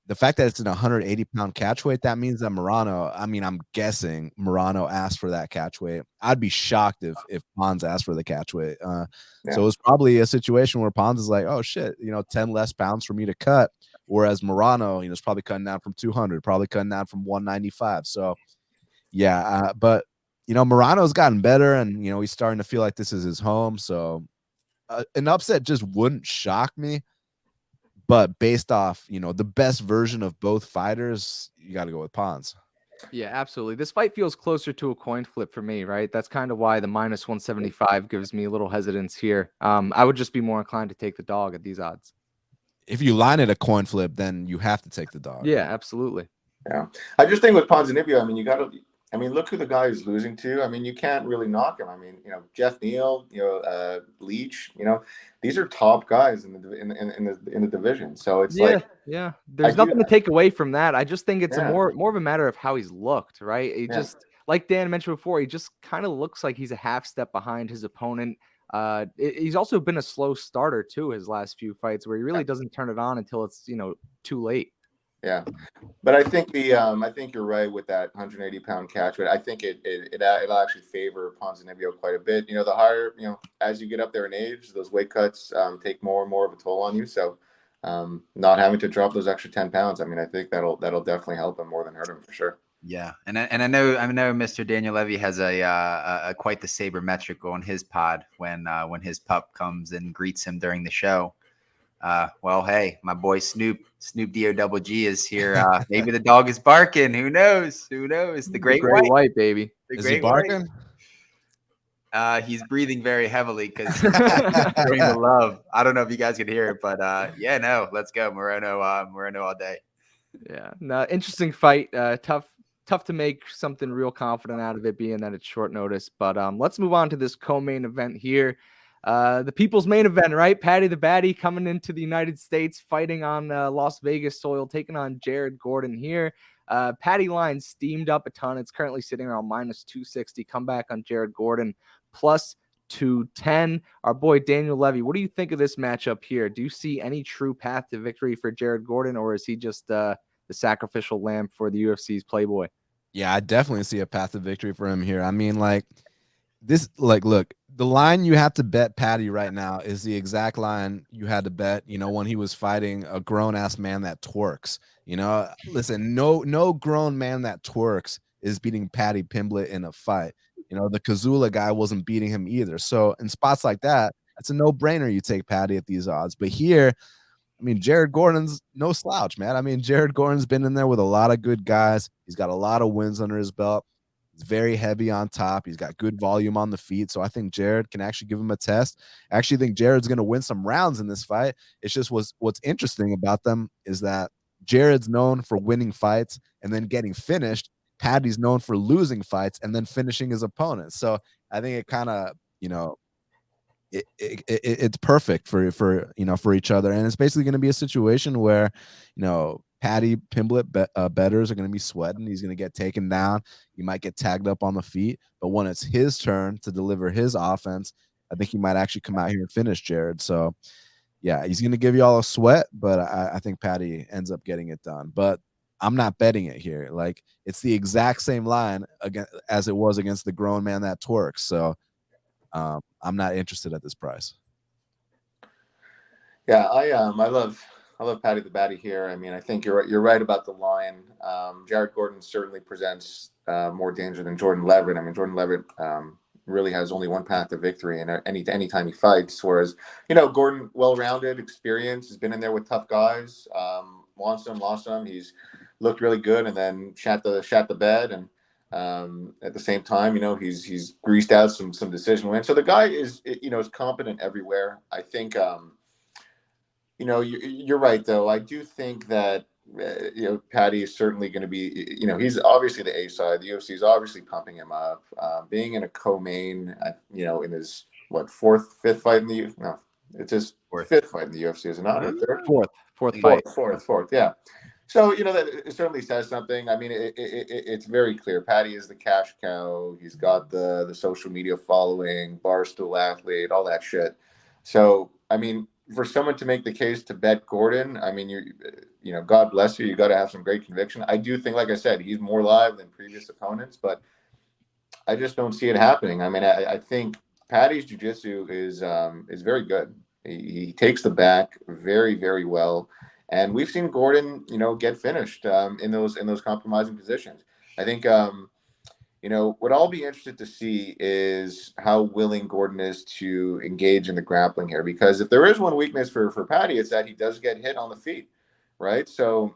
the fact that it's an 180-pound catch weight, that means that Morono, I mean, I'm guessing Morono asked for that catch weight. I'd be shocked if Pons asked for the catch weight. So it's probably a situation where Pons is like, oh shit, 10 less pounds for me to cut. Whereas Morono, is probably cutting down from 200, probably cutting down from 195. So yeah, but Morono's gotten better, and he's starting to feel like this is his home. So an upset just wouldn't shock me. But based off, the best version of both fighters, you got to go with Pons. Yeah, absolutely. This fight feels closer to a coin flip for me, right? That's kind of why the minus 175 gives me a little hesitance here. I would just be more inclined to take the dog at these odds. If you line it a coin flip, then you have to take the dog. Yeah, absolutely. Yeah. I just think with Ponzinibbio, I mean, look who the guy is losing to. I mean, you can't really knock him. I mean, Jeff Neal, Leach, these are top guys in the division. So it's yeah. There's nothing to take away from that. I just think it's more of a matter of how he's looked, right? He just, like Dan mentioned before, he just kind of looks like he's a half step behind his opponent. He's also been a slow starter too, his last few fights, where he really doesn't turn it on until it's too late. Yeah, but I think I think you're right with that 180-pound catch weight. I think it'll actually favor Ponzinibbio quite a bit. The higher, as you get up there in age, those weight cuts take more and more of a toll on you. So not having to drop those extra 10 pounds, I mean, I think that'll definitely help him more than hurt him for sure. Yeah, and I know Mr. Daniel Levy has a quite the sabermetric on his pod when his pup comes and greets him during the show. Well, hey, my boy Snoop D-O-double-G is here. Maybe the dog is barking. Who knows? The great white, baby. Is he barking? He's breathing very heavily because during the love. I don't know if you guys can hear it, but let's go, Morono all day. Yeah, no, interesting fight. Tough to make something real confident out of it, being that it's short notice. But let's move on to this co-main event here. The people's main event, right? Paddy the Baddy coming into the United States, fighting on Las Vegas soil, taking on Jared Gordon here. Paddy line steamed up a ton. It's currently sitting around minus 260. Comeback on Jared Gordon plus 210. Our boy Daniel Levy, what do you think of this matchup here? Do you see any true path to victory for Jared Gordon, or is he just the sacrificial lamb for the UFC's Playboy? Yeah, I definitely see a path to victory for him here. I mean, look, the line you have to bet Paddy right now is the exact line you had to bet, when he was fighting a grown-ass man that twerks. Listen, no grown man that twerks is beating Paddy Pimblett in a fight. The Kazula guy wasn't beating him either. So in spots like that, it's a no-brainer you take Paddy at these odds. But here, I mean, Jared Gordon's no slouch, man. I mean, Jared Gordon's been in there with a lot of good guys. He's got a lot of wins under his belt. He's very heavy on top. He's got good volume on the feet. So I think Jared can actually give him a test. I actually think Jared's going to win some rounds in this fight. It's just what's interesting about them is that Jared's known for winning fights and then getting finished. Paddy's known for losing fights and then finishing his opponents. So I think it kind of, it's perfect for each other. And it's basically going to be a situation where, Paddy Pimblett bettors are going to be sweating. He's going to get taken down. He might get tagged up on the feet. But when it's his turn to deliver his offense, I think he might actually come out here and finish Jared. So, yeah, he's going to give you all a sweat, but I think Paddy ends up getting it done. But I'm not betting it here. Like, it's the exact same line as it was against the grown man that twerks. So I'm not interested at this price. Yeah, I love Paddy the Baddy here. I mean, I think you're right about the line. Jared Gordon certainly presents more danger than Jordan Leverett. I mean, Jordan Leverett really has only one path to victory, and any time he fights. Whereas, Gordon, well-rounded, experience, has been in there with tough guys. Wants them, lost them. He's looked really good, and then shat the bed. And at the same time, he's greased out some decision wins. So the guy is competent everywhere. I think. You're right, though. I do think that, Paddy is certainly going to be, he's obviously the A side. The UFC is obviously pumping him up. Being in a co-main, in his, fifth fight in the UFC? No, it's his fifth fight in the UFC, is it not? Fourth, yeah. So, that it certainly says something. I mean, it's very clear. Paddy is the cash cow. He's got the social media following, barstool athlete, all that shit. So, I mean, for someone to make the case to bet Gordon, I mean, God bless you. You got to have some great conviction. I do think, like I said, he's more live than previous opponents, but I just don't see it happening. I mean, I think Paddy's jiu-jitsu is very good. He takes the back very, very well, and we've seen Gordon, get finished in those compromising positions. I think what I'll be interested to see is how willing Gordon is to engage in the grappling here, because if there is one weakness for Paddy, it's that he does get hit on the feet, right? So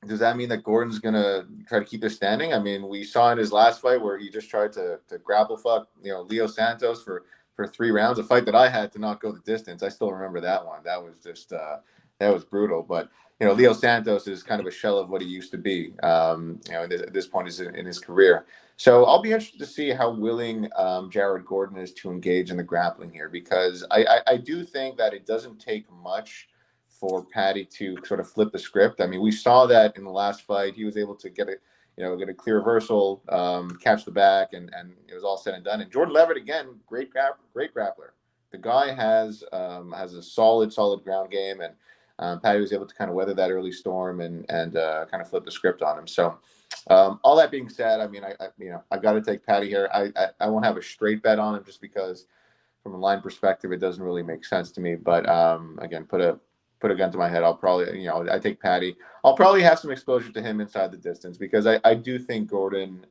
does that mean that Gordon's going to try to keep this standing? I mean, we saw in his last fight where he just tried to grapple fuck, Leo Santos for 3 rounds, a fight that I had to not go the distance. I still remember that one. That was just, that was brutal. But, Leo Santos is kind of a shell of what he used to be, at this point in his career. So I'll be interested to see how willing Jared Gordon is to engage in the grappling here, because I do think that it doesn't take much for Paddy to sort of flip the script. I mean, we saw that in the last fight. He was able to get a clear reversal, catch the back, and it was all said and done. And Jordan Levitt, again, great grappler. The guy has a solid ground game, and Paddy was able to kind of weather that early storm and kind of flip the script on him. So all that being said, I mean, I've got to take Paddy here. I won't have a straight bet on him just because from a line perspective, it doesn't really make sense to me. But again, put a gun to my head, I'll probably, I take Paddy. I'll probably have some exposure to him inside the distance, because I do think Gordon,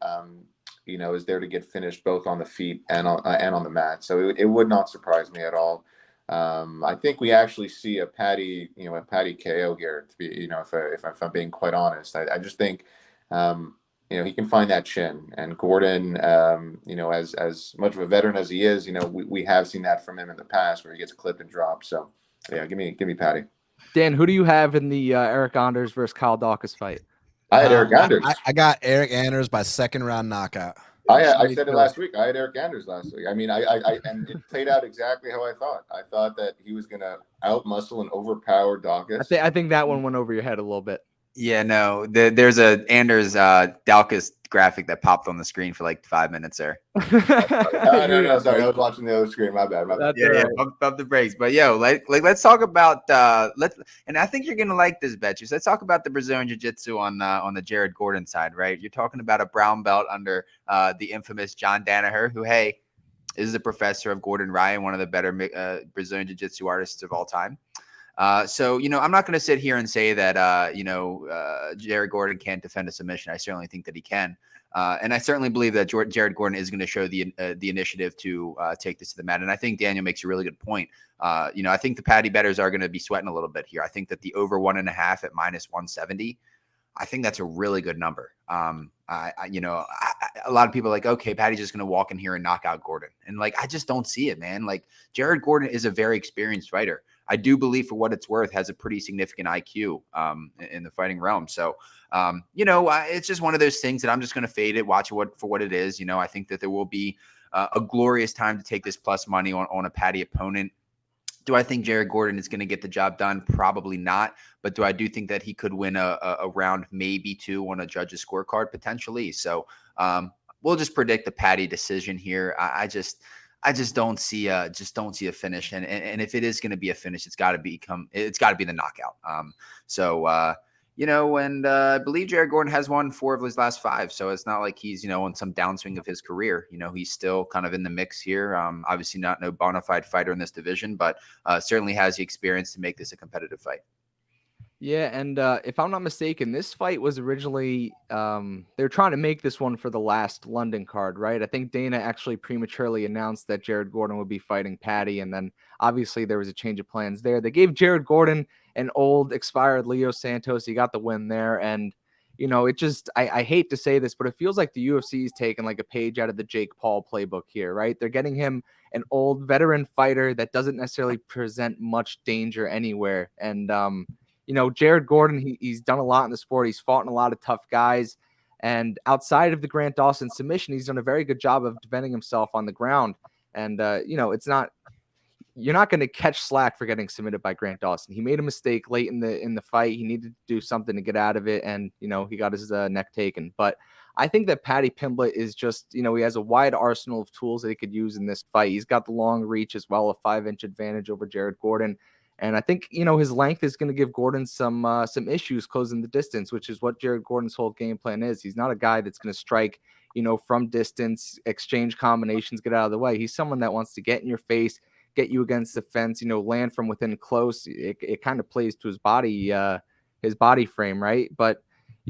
is there to get finished both on the feet and on the mat. So it would not surprise me at all. I think we actually see a Paddy KO here, to be, if I'm being quite honest. I just think, he can find that chin, and Gordon, as much of a veteran as he is, we have seen that from him in the past where he gets clipped and dropped. So yeah, give me Paddy. Dan, who do you have in the Eric Anders versus Kyle Dawkins fight? I had Eric Anders. I got Eric Anders by 2nd round knockout. I said it last week. I had Eric Anders last week. I mean, and it played out exactly how I thought. I thought that he was going to outmuscle and overpower Dawkins. I think that one went over your head a little bit. Yeah, no, there's a Anders Dalkus graphic that popped on the screen for like 5 minutes there. No, sorry, I was watching the other screen. My bad. Yeah, bump the brakes. But let's talk about and I think you're gonna like this, Betches. Let's talk about the Brazilian Jiu-Jitsu on the Jared Gordon side, right? You're talking about a brown belt under the infamous John Danaher, who is a professor of Gordon Ryan, one of the better Brazilian Jiu-Jitsu artists of all time. So, I'm not going to sit here and say that, Jared Gordon can't defend a submission. I certainly think that he can. And I certainly believe that Jared Gordon is going to show the initiative to take this to the mat. And I think Daniel makes a really good point. I think the Paddy bettors are going to be sweating a little bit here. I think that the over 1.5 at -170, I think that's a really good number. A lot of people are like, okay, Paddy's just going to walk in here and knock out Gordon. And I just don't see it, man. Jared Gordon is a very experienced fighter. I do believe, for what it's worth, has a pretty significant IQ in the fighting realm. So, it's just one of those things that I'm just going to fade it, watch it for what it is. I think that there will be a glorious time to take this plus money on a Paddy opponent. Do I think Jared Gordon is going to get the job done? Probably not. But do I do think that he could win a round, maybe 2 on a judge's scorecard? Potentially. So we'll just predict the Paddy decision here. I just don't see a finish. And if it is going to be a finish, it's got to be the knockout. I believe Jared Gordon has won 4 of his last 5. So it's not like he's, on some downswing of his career. He's still kind of in the mix here. Obviously not no bona fide fighter in this division, but certainly has the experience to make this a competitive fight. Yeah, and if I'm not mistaken, this fight was originally they were trying to make this one for the last London card, right? I think Dana actually prematurely announced that Jared Gordon would be fighting Paddy, and then obviously there was a change of plans there. They gave Jared Gordon an old expired Leo Santos. He got the win there, and it just I hate to say this, but it feels like the UFC is taking like a page out of the Jake Paul playbook here, right? They're getting him an old veteran fighter that doesn't necessarily present much danger anywhere, and Jared Gordon, he's done a lot in the sport. He's fought in a lot of tough guys. And outside of the Grant Dawson submission, he's done a very good job of defending himself on the ground. And, you're not going to catch slack for getting submitted by Grant Dawson. He made a mistake late in the fight. He needed to do something to get out of it. And, he got his neck taken. But I think that Paddy Pimblett is just, he has a wide arsenal of tools that he could use in this fight. He's got the long reach as well, a 5-inch advantage over Jared Gordon. And I think, his length is going to give Gordon some issues closing the distance, which is what Jared Gordon's whole game plan is. He's not a guy that's going to strike, from distance, exchange combinations, get out of the way. He's someone that wants to get in your face, get you against the fence, land from within close. It kind of plays to his body frame, right? But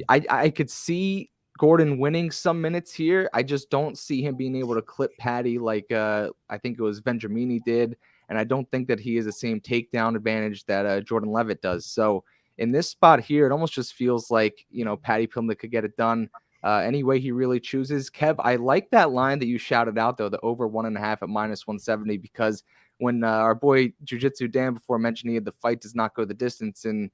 I could see Gordon winning some minutes here. I just don't see him being able to clip Paddy like I think it was Vendramini did. And I don't think that he has the same takedown advantage that Jordan Levitt does. So in this spot here, it almost just feels like, Paddy Pimblett could get it done any way he really chooses. Kev, I like that line that you shouted out, though, the over 1.5 at -170, because when our boy Jiu-Jitsu Dan before mentioned he had the fight does not go the distance in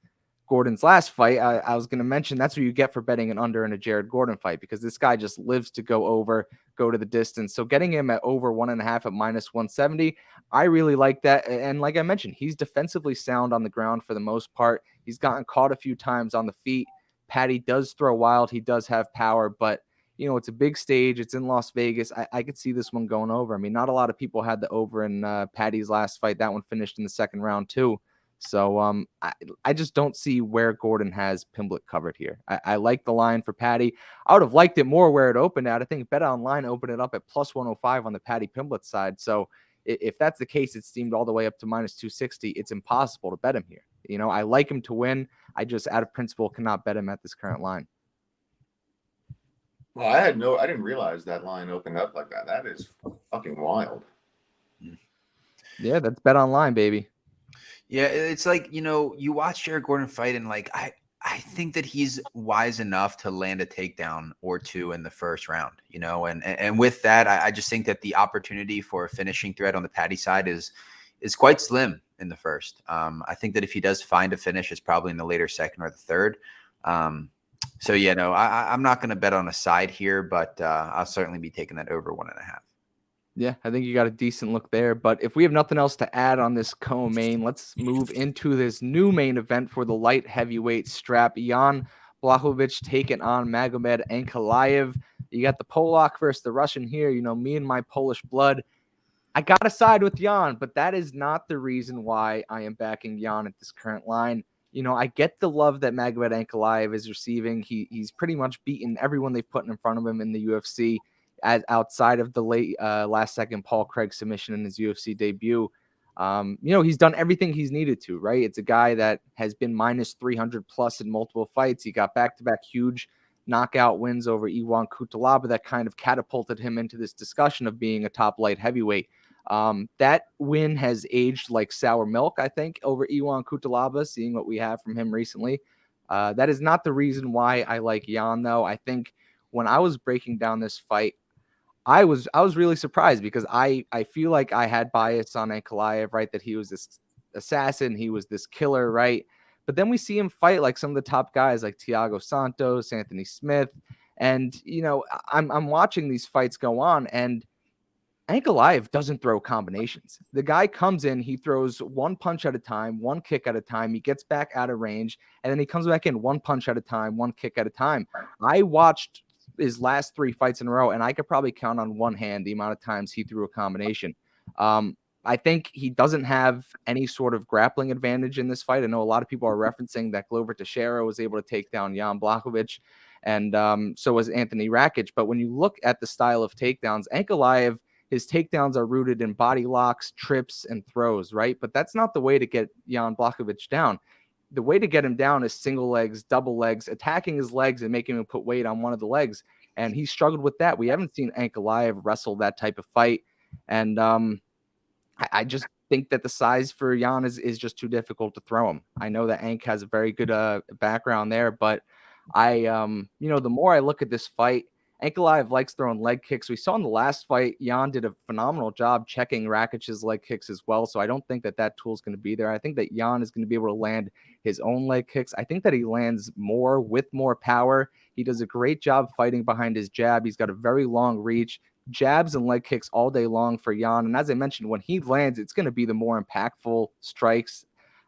Gordon's last fight, I was going to mention that's what you get for betting an under in a Jared Gordon fight, because this guy just lives to go over, go to the distance. So getting him at over 1.5 at -170, I really like that. And like I mentioned, he's defensively sound on the ground for the most part. He's gotten caught a few times on the feet. Paddy does throw wild. He does have power, but it's a big stage. It's in Las Vegas. I could see this one going over. I mean, not a lot of people had the over in Paddy's last fight. That one finished in the second round too. So I just don't see where Gordon has Pimblett covered here. I like the line for Paddy. I would have liked it more where it opened at. I think Bet Online opened it up at +105 on the Paddy Pimblett side. So if that's the case, it steamed all the way up to -260. It's impossible to bet him here. I like him to win. I just, out of principle, cannot bet him at this current line. Well, I didn't realize that line opened up like that. That is fucking wild. Yeah, that's Bet Online, baby. Yeah, it's like, you watch Jared Gordon fight, and like I think that he's wise enough to land a takedown or two in the first round, and with that, I just think that the opportunity for a finishing threat on the Paddy side is quite slim in the first. I think that if he does find a finish, it's probably in the later second or the third. So yeah, no, I'm not going to bet on a side here, but I'll certainly be taking that over 1.5. Yeah, I think you got a decent look there. But if we have nothing else to add on this co-main, let's move into this new main event for the light heavyweight strap. Jan Blachowicz taking on Magomed Ankalaev. You got the Polak versus the Russian here. Me and my Polish blood. I got to side with Jan, but that is not the reason why I am backing Jan at this current line. I get the love that Magomed Ankalaev is receiving. He's pretty much beaten everyone they've put in front of him in the UFC. As outside of the late last second Paul Craig submission in his UFC debut. He's done everything he's needed to, right? It's a guy that has been -300 plus in multiple fights. He got back-to-back huge knockout wins over Iwan Kutalaba that kind of catapulted him into this discussion of being a top light heavyweight. That win has aged like sour milk, I think, over Iwan Kutalaba, seeing what we have from him recently. That is not the reason why I like Jan, though. I think when I was breaking down this fight, I was really surprised, because I feel like I had bias on Ankalaev, right? That he was this assassin, he was this killer, right? But then we see him fight like some of the top guys like Thiago Santos, Anthony Smith, and I'm watching these fights go on, and Ankalaev doesn't throw combinations. The guy comes in, he throws one punch at a time, one kick at a time, he gets back out of range, and then he comes back in one punch at a time, one kick at a time. I watched his last 3 fights in a row, and I could probably count on one hand the amount of times he threw a combination. I think he doesn't have any sort of grappling advantage in this fight. I know a lot of people are referencing that Glover Teixeira was able to take down Jan Blachowicz, and so was Anthony Rakic. But when you look at the style of takedowns, Ankalaev, his takedowns are rooted in body locks, trips, and throws, right? But that's not the way to get Jan Blachowicz down. The way to get him down is single legs, double legs, attacking his legs and making him put weight on one of the legs. And he struggled with that. We haven't seen Ankalaev wrestle that type of fight. And I just think that the size for Jan is just too difficult to throw him. I know that Ank has a very good background there, but the more I look at this fight, Ankalaev likes throwing leg kicks. We saw in the last fight, Jan did a phenomenal job checking Rakic's leg kicks as well. So I don't think that tool is going to be there. I think that Jan is going to be able to land his own leg kicks. I think that he lands more with more power. He does a great job fighting behind his jab. He's got a very long reach, jabs and leg kicks all day long for Jan. And as I mentioned, when he lands, it's going to be the more impactful strikes.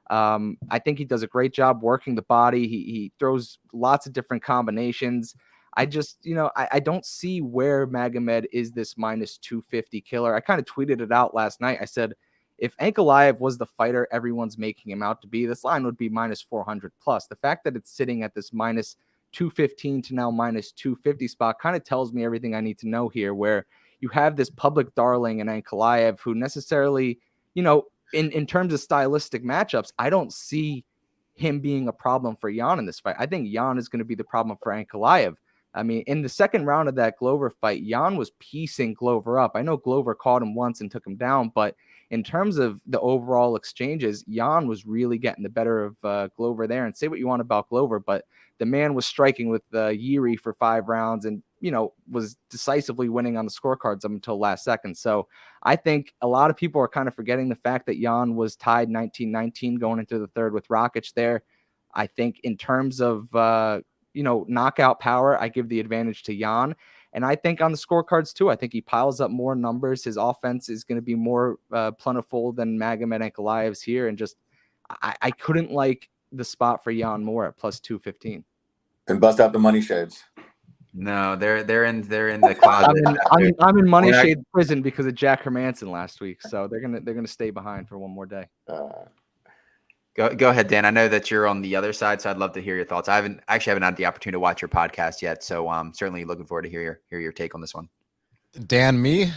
I think he does a great job working the body. He throws lots of different combinations. I just, I don't see where Magomed is this -250 killer. I kind of tweeted it out last night. I said, if Ankalaev was the fighter everyone's making him out to be, this line would be minus 400 plus. The fact that it's sitting at this minus 215 to now minus 250 spot kind of tells me everything I need to know here, where you have this public darling in Ankalaev who necessarily, in terms of stylistic matchups, I don't see him being a problem for Jan in this fight. I think Jan is going to be the problem for Ankalaev. I mean, in the second round of that Glover fight, Jan was piecing Glover up. I know Glover caught him once and took him down, but in terms of the overall exchanges, Jan was really getting the better of Glover there. And say what you want about Glover, but the man was striking with Yuri for 5 rounds and, was decisively winning on the scorecards up until last second. So I think a lot of people are kind of forgetting the fact that Jan was tied 19-19 going into the third with Rakic there. I think in terms of, knockout power, I give the advantage to Jan. And I think on the scorecards too, I think he piles up more numbers. His offense is going to be more plentiful than Magomed Ankalaev's here. And just, I couldn't like the spot for Jan more at plus 215. And bust out the money shades. No, they're in the closet. I'm in money shade prison because of Jack Hermanson last week. So they're gonna stay behind for one more day. Go ahead, Dan. I know that you're on the other side, so I'd love to hear your thoughts. I haven't had the opportunity to watch your podcast yet, so certainly looking forward to hear your take on this one. Dan, me?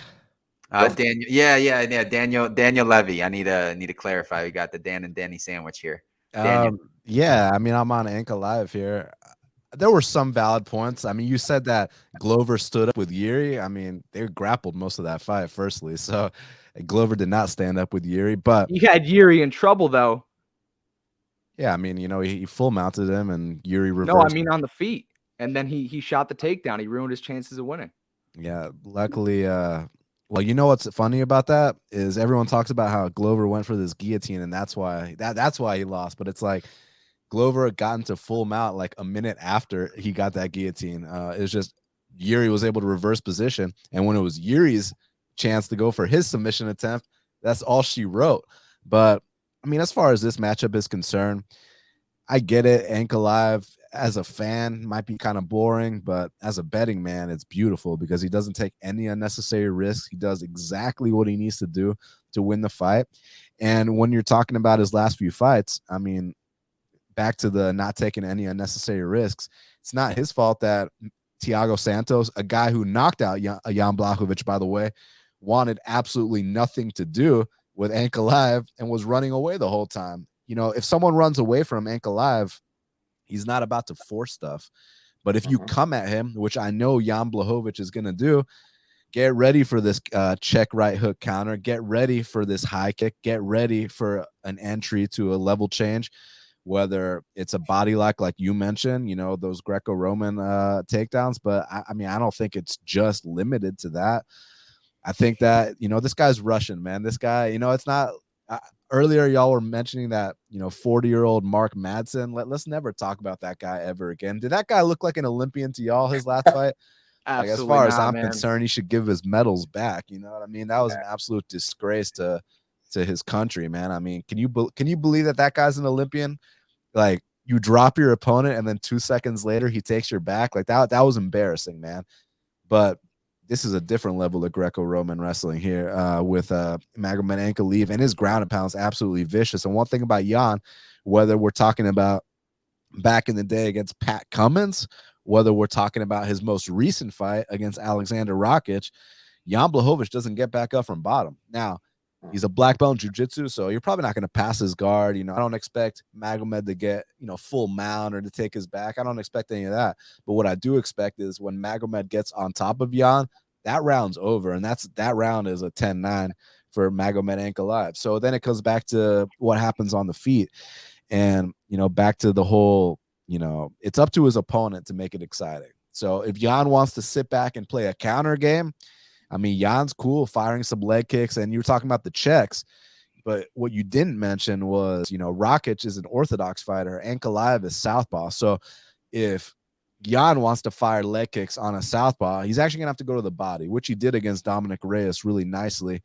Daniel, yeah. Daniel Levy. I need to clarify. We got the Dan and Danny sandwich here. Yeah, I mean, I'm on Ankalaev here. There were some valid points. I mean, you said that Glover stood up with Yuri. I mean, they grappled most of that fight, firstly. So Glover did not stand up with Yuri, but he had Yuri in trouble though. Yeah, I mean, he full mounted him and Yuri reversed. No, I mean on the feet. And then he shot the takedown. He ruined his chances of winning. Yeah, luckily, well, you know what's funny about that is everyone talks about how Glover went for this guillotine and that's why he lost. But it's like Glover got into full mount like a minute after he got that guillotine. It's just Yuri was able to reverse position. And when it was Yuri's chance to go for his submission attempt, that's all she wrote. But I mean, as far as this matchup is concerned, I get it. Ankalaev, as a fan, might be kind of boring, but as a betting man, it's beautiful because he doesn't take any unnecessary risks. He does exactly what he needs to do to win the fight. And when you're talking about his last few fights, I mean, back to the not taking any unnecessary risks, it's not his fault that Thiago Santos, a guy who knocked out Jan Blachowicz, by the way, wanted absolutely nothing to do with Ankalaev and was running away the whole time. If someone runs away from Ankalaev, he's not about to force stuff. But if you come at him, which I know Jan Blachowicz is going to do, get ready for this check right hook counter. Get ready for this high kick. Get ready for an entry to a level change, whether it's a body lock like you mentioned, those Greco-Roman takedowns. But I mean, I don't think it's just limited to that. I think that, this guy's Russian, man. This guy, it's not earlier. Y'all were mentioning that, 40-year-old Mark Madsen. Let's never talk about that guy ever again. Did that guy look like an Olympian to y'all his last fight? Absolutely, as far as I'm concerned, he should give his medals back. You know what I mean? That was an absolute disgrace to his country, man. I mean, can you believe that guy's an Olympian? Like, you drop your opponent and then 2 seconds later he takes your back. Like that was embarrassing, man. But this is a different level of Greco-Roman wrestling here with Magomed Ankalaev, and his ground and pound is absolutely vicious. And one thing about Jan, whether we're talking about back in the day against Pat Cummins, whether we're talking about his most recent fight against Alexander Rakic, Jan Blachowicz doesn't get back up from bottom. Now, he's a black belt in jiu-jitsu, so you're probably not going to pass his guard. I don't expect Magomed to get, full mount or to take his back. I don't expect any of that. But what I do expect is when Magomed gets on top of Jan, that round's over, and that round is a 10-9 for Magomed Ankalaev. So then it comes back to what happens on the feet, and back to the whole, it's up to his opponent to make it exciting. So if Jan wants to sit back and play a counter game, I mean, Jan's cool firing some leg kicks, and you were talking about the checks, but what you didn't mention was, Rakic is an orthodox fighter, Ankalaev is southpaw. So if Jan wants to fire leg kicks on a southpaw, he's actually gonna have to go to the body, which he did against Dominic Reyes really nicely.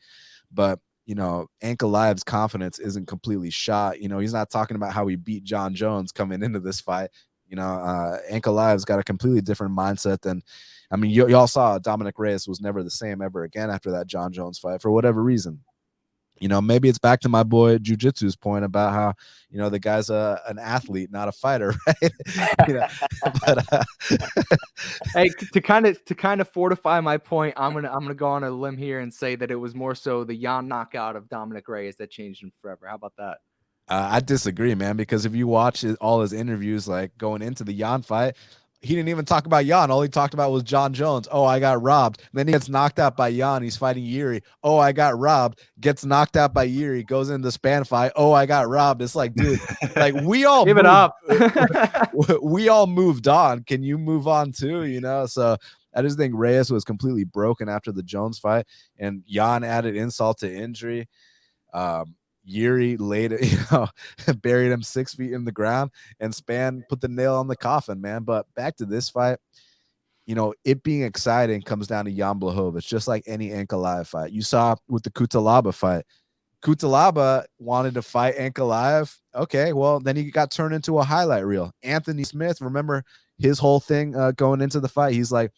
But Ankalaev's confidence isn't completely shot. He's not talking about how he beat John Jones coming into this fight. Ankalaev's got a completely different mindset than, I mean, y'all saw Dominic Reyes was never the same ever again after that John Jones fight for whatever reason. maybe it's back to my boy Jiu-Jitsu's point about how, the guy's an athlete, not a fighter, right? But Hey, to kind of fortify my point, I'm gonna go on a limb here and say that it was more so the Jan knockout of Dominic Reyes that changed him forever. How about that? I disagree, man, because if you watch all his interviews, like going into the Jan fight, he didn't even talk about Jan. All he talked about was John Jones. Oh, I got robbed. And then he gets knocked out by Jan. He's fighting Yuri. Oh, I got robbed. Gets knocked out by Yuri. Goes into the span fight. Oh, I got robbed. It's like, dude, like we all give it up. We all moved on. Can you move on too? So I just think Reyes was completely broken after the Jones fight, and Jan added insult to injury. Yuri laid it, buried him 6 feet in the ground, and Span put the nail on the coffin, man. But back to this fight, it being exciting comes down to Jan Blachowicz, just like any Ankalaev fight. You saw with the Kutalaba fight. Kutalaba wanted to fight Ankalaev. Okay, well, then he got turned into a highlight reel. Anthony Smith, remember his whole thing going into the fight? He's like,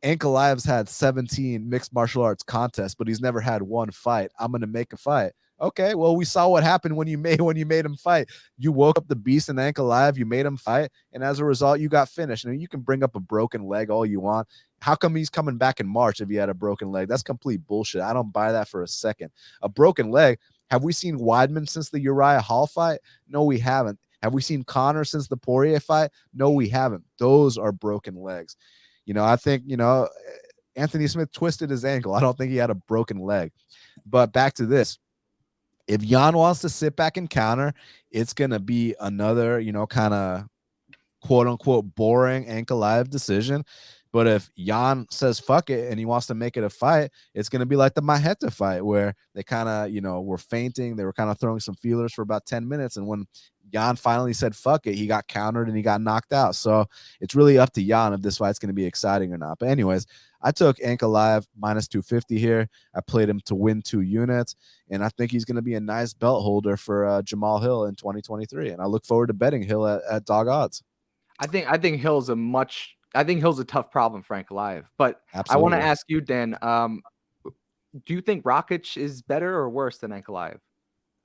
Ankalaev's had 17 mixed martial arts contests, but he's never had one fight. I'm going to make a fight. Okay, well, we saw what happened when you made him fight. You woke up the beast in Ankalaev, you made him fight, and as a result, you got finished. And you can bring up a broken leg all you want. How come he's coming back in March if he had a broken leg? That's complete bullshit. I don't buy that for a second. A broken leg. Have we seen Weidman since the Uriah Hall fight? No, we haven't. Have we seen Connor since the Poirier fight? No, we haven't. Those are broken legs. I think, Anthony Smith twisted his ankle. I don't think he had a broken leg. But back to this. If Jan wants to sit back and counter, it's going to be another, kind of quote unquote boring Ankalaev decision. But if Jan says fuck it and he wants to make it a fight, it's going to be like the Maheta fight where they kind of, were fainting. They were kind of throwing some feelers for about 10 minutes. And when Jan finally said fuck it, he got countered and he got knocked out. So it's really up to Jan if this fight's going to be exciting or not. But anyways, I took Ankalaev minus 250 here. I played him to win 2 units, and I think he's going to be a nice belt holder for Jamal Hill in 2023. And I look forward to betting Hill at dog odds. I think Hill's a tough problem for Ankalaev. But absolutely. I want to ask you, Dan, do you think Rakic is better or worse than Ankalaev?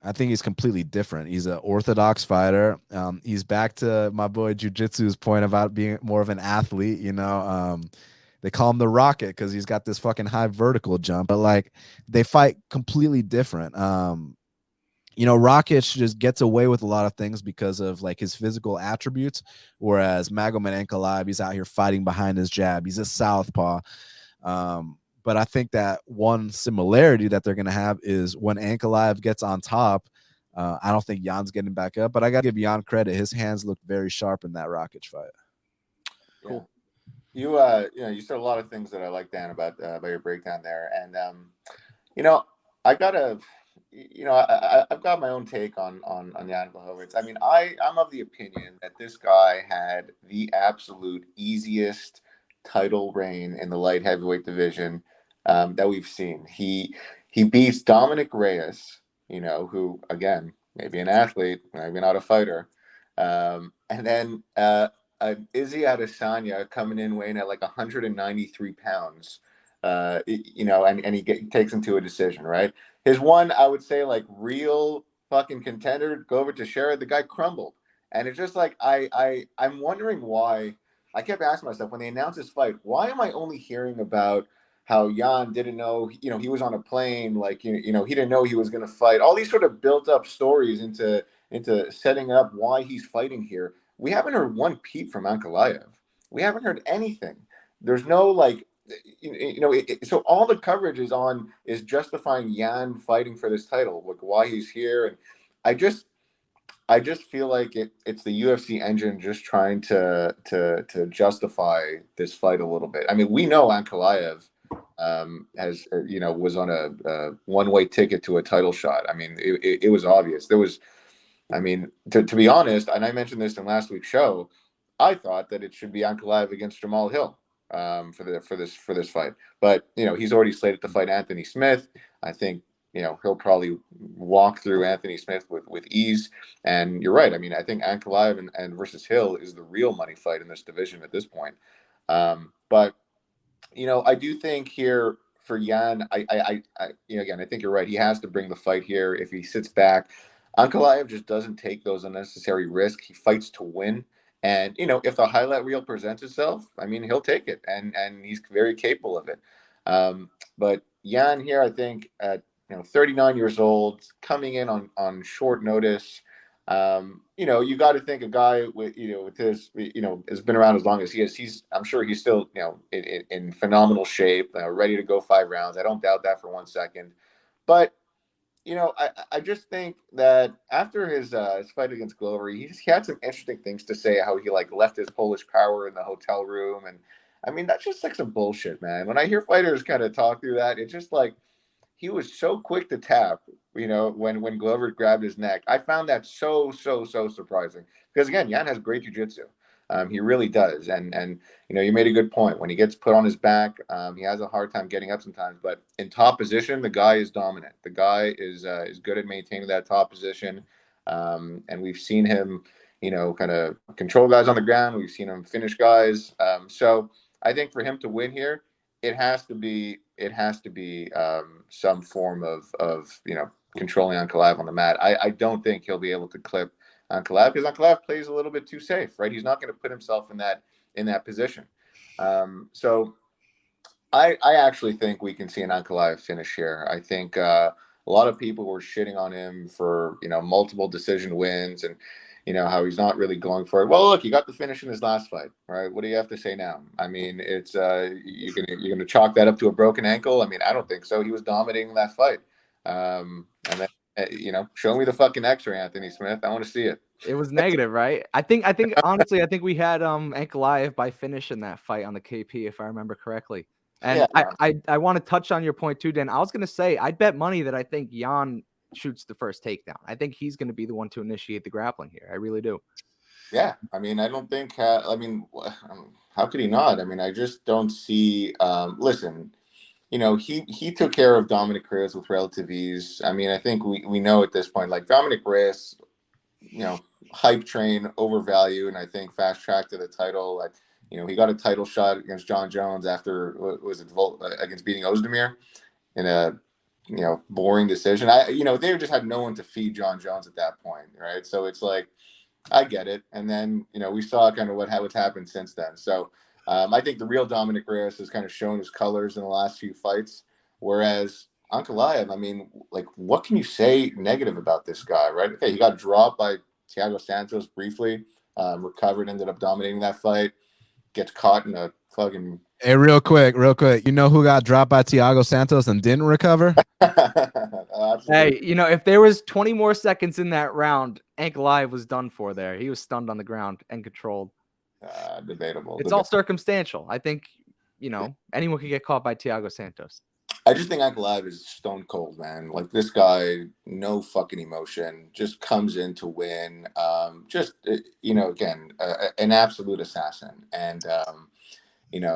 I think he's completely different. He's an orthodox fighter. He's back to my boy Jiu-Jitsu's point about being more of an athlete, They call him the Rocket because he's got this fucking high vertical jump, but like they fight completely different. Rakic just gets away with a lot of things because of like his physical attributes, whereas Magomed Ankalaev, he's out here fighting behind his jab. He's a southpaw. But I think that one similarity that they're going to have is when Ankalaev gets on top, I don't think Jan's getting back up, but I got to give Jan credit. His hands look very sharp in that Rakic fight. Cool. You said a lot of things that I like, Dan, about your breakdown there. And, I've got my own take on Jan Blachowicz. I mean, I'm of the opinion that this guy had the absolute easiest title reign in the light heavyweight division that we've seen. He beats Dominic Reyes, who, again, maybe an athlete, maybe not a fighter. And then Izzy Adesanya coming in weighing at like 193 pounds, and he takes him to a decision, right? His one, I would say, like real fucking contender, go over to Sherrod, the guy crumbled. And it's just like, I'm wondering why. I kept asking myself when they announced this fight, why am I only hearing about how Jan didn't know, he was on a plane, like, he didn't know he was going to fight. All these sort of built up stories into setting up why he's fighting here. We haven't heard one peep from Ankalaev. We haven't heard anything. There's no like, so all the coverage is justifying Jan fighting for this title, like why he's here. And I just feel like it's the UFC engine just trying to justify this fight a little bit. I mean, we know Ankalaev was on a one-way ticket to a title shot. I mean, it was obvious. There was, I mean, to be honest, and I mentioned this in last week's show, I thought that it should be Ankalaev against Jamal Hill for this fight. But he's already slated to fight Anthony Smith. I think he'll probably walk through Anthony Smith with ease. And you're right. I mean, I think Ankalaev and versus Hill is the real money fight in this division at this point. But I do think here for Jan, again, I think you're right. He has to bring the fight here. If he sits back, Ankalaev just doesn't take those unnecessary risks. He fights to win. And, if the highlight reel presents itself, I mean, he'll take it. And he's very capable of it. But Jan here, I think, at 39 years old, coming in on short notice. You got to think a guy with his, has been around as long as he is. I'm sure he's still, in phenomenal shape, ready to go 5 rounds. I don't doubt that for 1 second. But, I just think that after his fight against Glover, he had some interesting things to say, how he left his Polish power in the hotel room. And I mean, that's just some bullshit, man. When I hear fighters kind of talk through that, it's just he was so quick to tap, when Glover grabbed his neck. I found that so surprising because, again, Jan has great jiu-jitsu. He really does. And you made a good point. When he gets put on his back, he has a hard time getting up sometimes. But in top position, the guy is dominant. The guy is good at maintaining that top position. And we've seen him, kind of control guys on the ground. We've seen him finish guys. So I think for him to win here, it has to be some form of controlling Ankalaev on the mat. I don't think he'll be able to clip Ankalaev because Ankalaev plays a little bit too safe, right? He's not going to put himself in that position. So I actually think we can see an Ankalaev finish here. I think a lot of people were shitting on him for multiple decision wins and how he's not really going for it. Well, look, he got the finish in his last fight, right? What do you have to say now? I mean, it's you're gonna chalk that up to a broken ankle. I mean, I don't think so. He was dominating that fight. And then show me the fucking X-ray, Anthony Smith. I want to see it. It was negative, right? I think honestly, I think we had Ankalaev by finish in that fight on the KP, if I remember correctly. And yeah. I want to touch on your point too, Dan. I was gonna say I'd bet money that I think Jan shoots the first takedown. I think he's going to be the one to initiate the grappling here. I really do. Yeah. I mean, I don't think, how could he not? I mean, I just don't see, listen, he took care of Dominic Reyes with relative ease. I mean, I think we know at this point, Dominic Reyes, hype train, overvalue, and I think fast track to the title. He got a title shot against John Jones after, against beating Ozdemir in a, boring decision. They just had no one to feed John Jones at that point, right? So it's I get it. And then, we saw kind of what's happened since then. So I think the real Dominic Reyes has kind of shown his colors in the last few fights. Whereas Ankalaev, I mean, what can you say negative about this guy, right? Okay, he got dropped by Thiago Santos briefly, recovered, ended up dominating that fight, gets caught in a fucking... Hey, real quick. You know who got dropped by Thiago Santos and didn't recover? Hey, if there was 20 more seconds in that round, Ankalaev was done for there. He was stunned on the ground and controlled. Debatable. It's all circumstantial. I think, anyone could get caught by Thiago Santos. I just think Ankalaev is stone cold, man. This guy, no fucking emotion, just comes in to win. Again, an absolute assassin. And,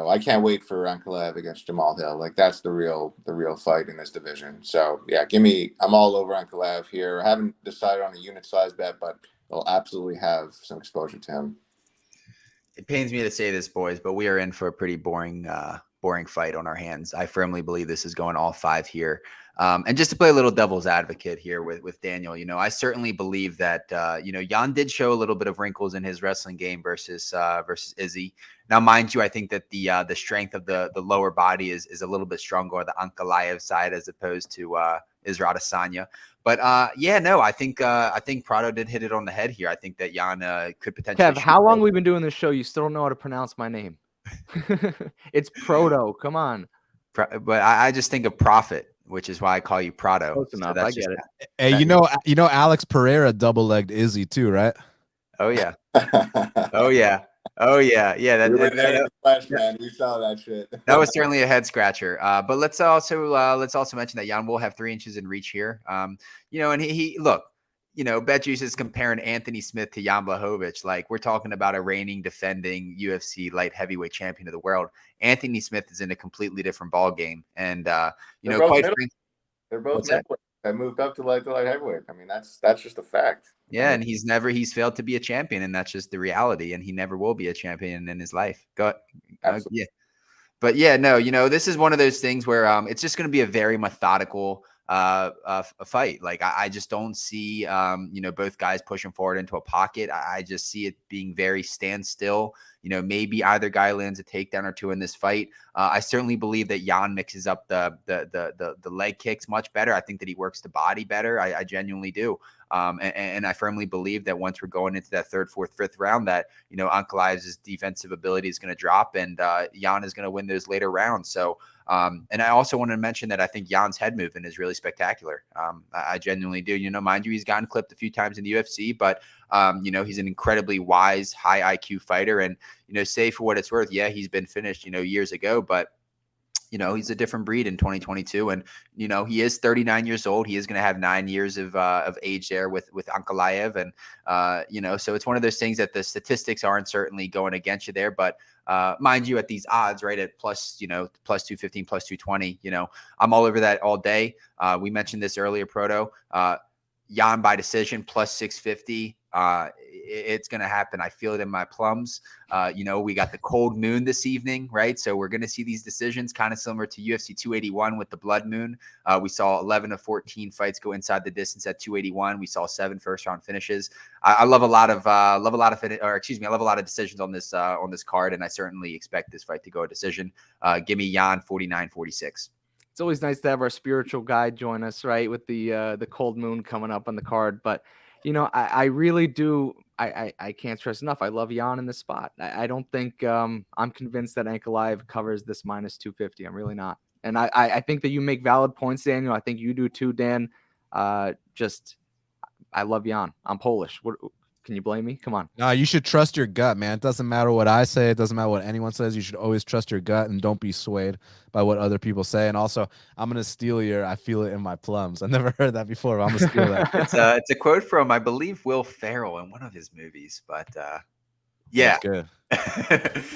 I can't wait for Ankalaev against Jamal Hill. That's the real fight in this division. So yeah, I'm all over Ankalaev here. I haven't decided on a unit size bet, but I'll absolutely have some exposure to him. It pains me to say this, boys, but we are in for a pretty boring fight on our hands. I firmly believe this is going all 5 here. And just to play a little devil's advocate here with Daniel, I certainly believe that, Jan did show a little bit of wrinkles in his wrestling game versus Izzy. Now, mind you, I think that the strength of the lower body is a little bit stronger on the Ankalaev side as opposed to Israel Adesanya. But I think Prado did hit it on the head here. I think that Jan could potentially. Kev, how long we've been doing this show? You still don't know how to pronounce my name. It's Proto. Come on. But I just think of profit, which is why I call you Prado. Close enough. I get it. Hey, Alex Pereira double-legged Izzy too, right? Oh yeah. Oh yeah. Oh yeah. Yeah. We were there in the flesh, man. We saw that shit. That was certainly a head scratcher. But let's also mention that Jan will have 3 inches in reach here. And he look. BetJuice is comparing Anthony Smith to Jan Blachowicz. We're talking about a reigning, defending UFC light heavyweight champion of the world. Anthony Smith is in a completely different ball game, and they're both middleweight. I moved up to light heavyweight. I mean, that's just a fact. Yeah, and he's failed to be a champion, and that's just the reality. And he never will be a champion in his life. Yeah. But yeah, no, this is one of those things where it's just going to be a very methodical a fight. Like I just don't see both guys pushing forward into a pocket. I just see it being very standstill. Maybe either guy lands a takedown or two in this fight. I certainly believe that Jan mixes up the leg kicks much better. I think that he works the body better. I genuinely do. And I firmly believe that once we're going into that third, fourth, fifth round, that Ankalaev's defensive ability is going to drop, and Jan is going to win those later rounds. So, and I also want to mention that I think Jan's head movement is really spectacular. I genuinely do. Mind you, he's gotten clipped a few times in the UFC, but he's an incredibly wise, high IQ fighter, and say for what it's worth, yeah, he's been finished, years ago, but he's a different breed in 2022, and he is 39 years old. He is going to have 9 years of age there with Ankalaev, and so it's one of those things that the statistics aren't certainly going against you there, but mind you, at these odds, right, at plus 215, plus 220, I'm all over that all day. We mentioned this earlier, Proto. Jan by decision plus 650. It's going to happen. I feel it in my plums. We got the cold moon this evening, right? So we're going to see these decisions kind of similar to UFC 281 with the blood moon. We saw 11 of 14 fights go inside the distance at 281. We saw 7 first-round finishes. I love a lot of I love a lot of decisions on this card, and I certainly expect this fight to go a decision. Give me Jan 49-46. It's always nice to have our spiritual guide join us, right, with the cold moon coming up on the card. But I really do. I can't stress enough. I love Jan in this spot. I don't think I'm convinced that Ankalaev covers this minus 250. I'm really not. And I think that you make valid points, Daniel. I think you do too, Dan. I love Jan. I'm Polish. Can you blame me? Come on. No, you should trust your gut, man. It doesn't matter what I say. It doesn't matter what anyone says. You should always trust your gut and don't be swayed by what other people say. And also, I'm going to steal I feel it in my plums. I never heard that before, but I'm going to steal that. It's a quote from, I believe, Will Ferrell in one of his movies, but yeah. That's good.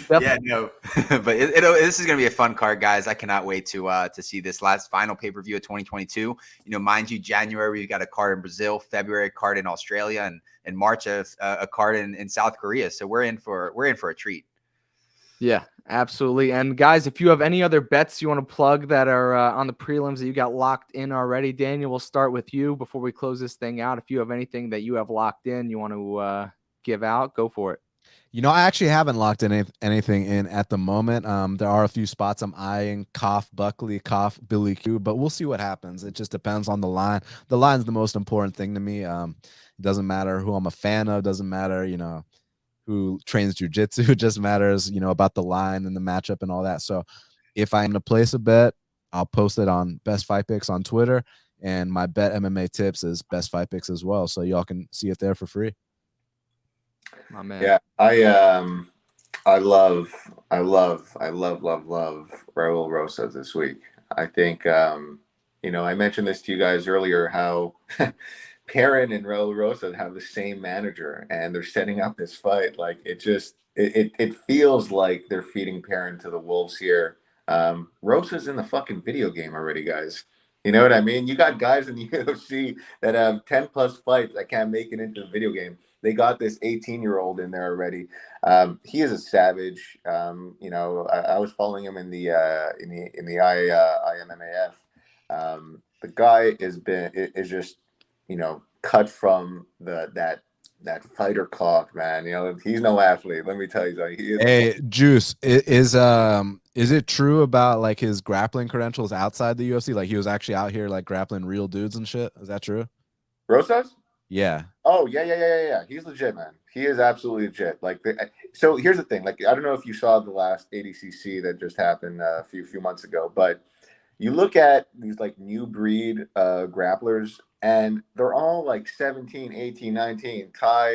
Yeah, no, but this is going to be a fun card, guys. I cannot wait to see this last final pay-per-view of 2022. Mind you, January, we've got a card in Brazil, February, a card in Australia, and in March, a card in South Korea. So we're in for a treat. Yeah, absolutely. And guys, if you have any other bets you want to plug that are on the prelims that you got locked in already, Daniel, we'll start with you before we close this thing out. If you have anything that you have locked in, you want to give out, go for it. I actually haven't locked in anything in at the moment. There are a few spots I'm eyeing, Buckley, Billy Q, but we'll see what happens. It just depends on the line. The line's the most important thing to me. It doesn't matter who I'm a fan of. Doesn't matter, who trains jiu-jitsu. It just matters, about the line and the matchup and all that. So if I'm to place a bet, I'll post it on Best Fight Picks on Twitter, and my Bet MMA Tips is Best Fight Picks as well. So y'all can see it there for free. My man. Yeah, I love Raul Rosas this week. I think I mentioned this to you guys earlier how Perrin and Raul Rosas have the same manager, and they're setting up this fight. Like it feels like they're feeding Perrin to the wolves here. Rosas in the fucking video game already, guys. You know what I mean? You got guys in the UFC that have 10 plus fights that can't make it into the video game. They got this 18-year-old in there already. He is a savage. I was following him in the IMMAF. The guy is just cut from that fighter cloth, man. He's no athlete. Let me tell you something. He is. Hey, Juice, is it true about like his grappling credentials outside the UFC? Like he was actually out here like grappling real dudes and shit. Is that true? Rosas? Yeah. Oh, yeah. He's legit, man. He is absolutely legit. So here's the thing. Like, I don't know if you saw the last ADCC that just happened a few months ago, but you look at these like new breed grapplers, and they're all like 17, 18, 19. Ty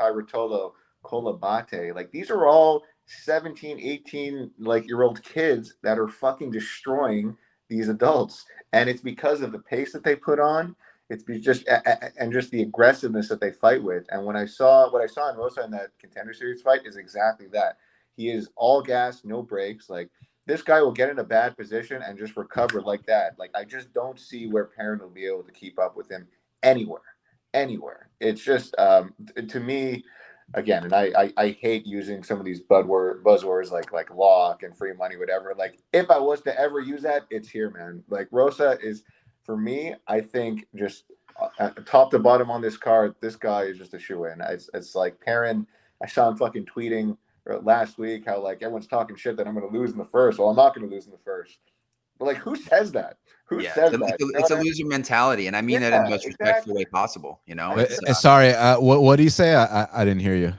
Rotolo, Colabate. Like, these are all 17, 18 year old kids that are fucking destroying these adults, and it's because of the pace that they put on. It's just the aggressiveness that they fight with. And what I saw in Rosa in that Contender Series fight is exactly that. He is all gas, no brakes. Like, this guy will get in a bad position and just recover like that. Like, I just don't see where Perrin will be able to keep up with him anywhere. It's just to me, again, and I hate using some of these buzzwords like lock and free money, whatever. Like, if I was to ever use that, it's here, man. Like, Rosa is, for me, I think just top to bottom on this card, this guy is just a shoe-in. It's like Perrin. I saw him fucking tweeting last week how like everyone's talking shit that I'm going to lose in the first. Well, I'm not going to lose in the first. But like, who says that? Who says that? It's a loser mentality, and I mean that in the most respectful way possible. You know, sorry, what do you say? I didn't hear you.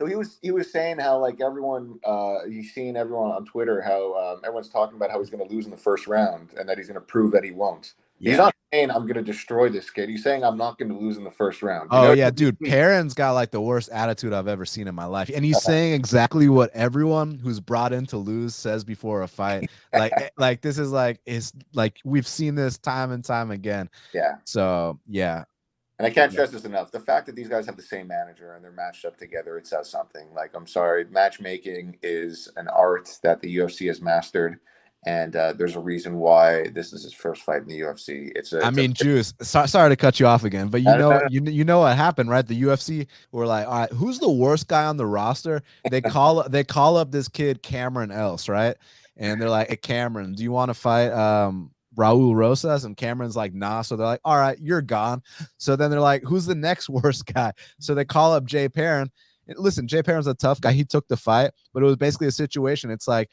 So he was saying how like everyone he's seen everyone on Twitter how everyone's talking about how he's going to lose in the first round and that he's going to prove that he won't. Yeah. He's not saying I'm going to destroy this kid. He's saying I'm not going to lose in the first round. Oh yeah, dude. Perrin's got like the worst attitude I've ever seen in my life, and he's saying exactly what everyone who's brought in to lose says before a fight. Like this is like we've seen this time and time again. Yeah. So yeah. And I can't stress this enough. The fact that these guys have the same manager and they're matched up together, it says something. Like, I'm sorry, matchmaking is an art that the UFC has mastered. And there's a reason why this is his first fight in the UFC. Juice. Sorry to cut you off again, but you know what happened, right? The UFC were like, all right, who's the worst guy on the roster? They call up this kid Cameron Else, right? And they're like, hey, Cameron, do you want to fight Raul Rosas? And Cameron's like, nah. So they're like, all right, you're gone. So then they're like, who's the next worst guy? So they call up Jay Perrin. Listen, Jay Perrin's a tough guy. He took the fight, but it was basically a situation. It's like,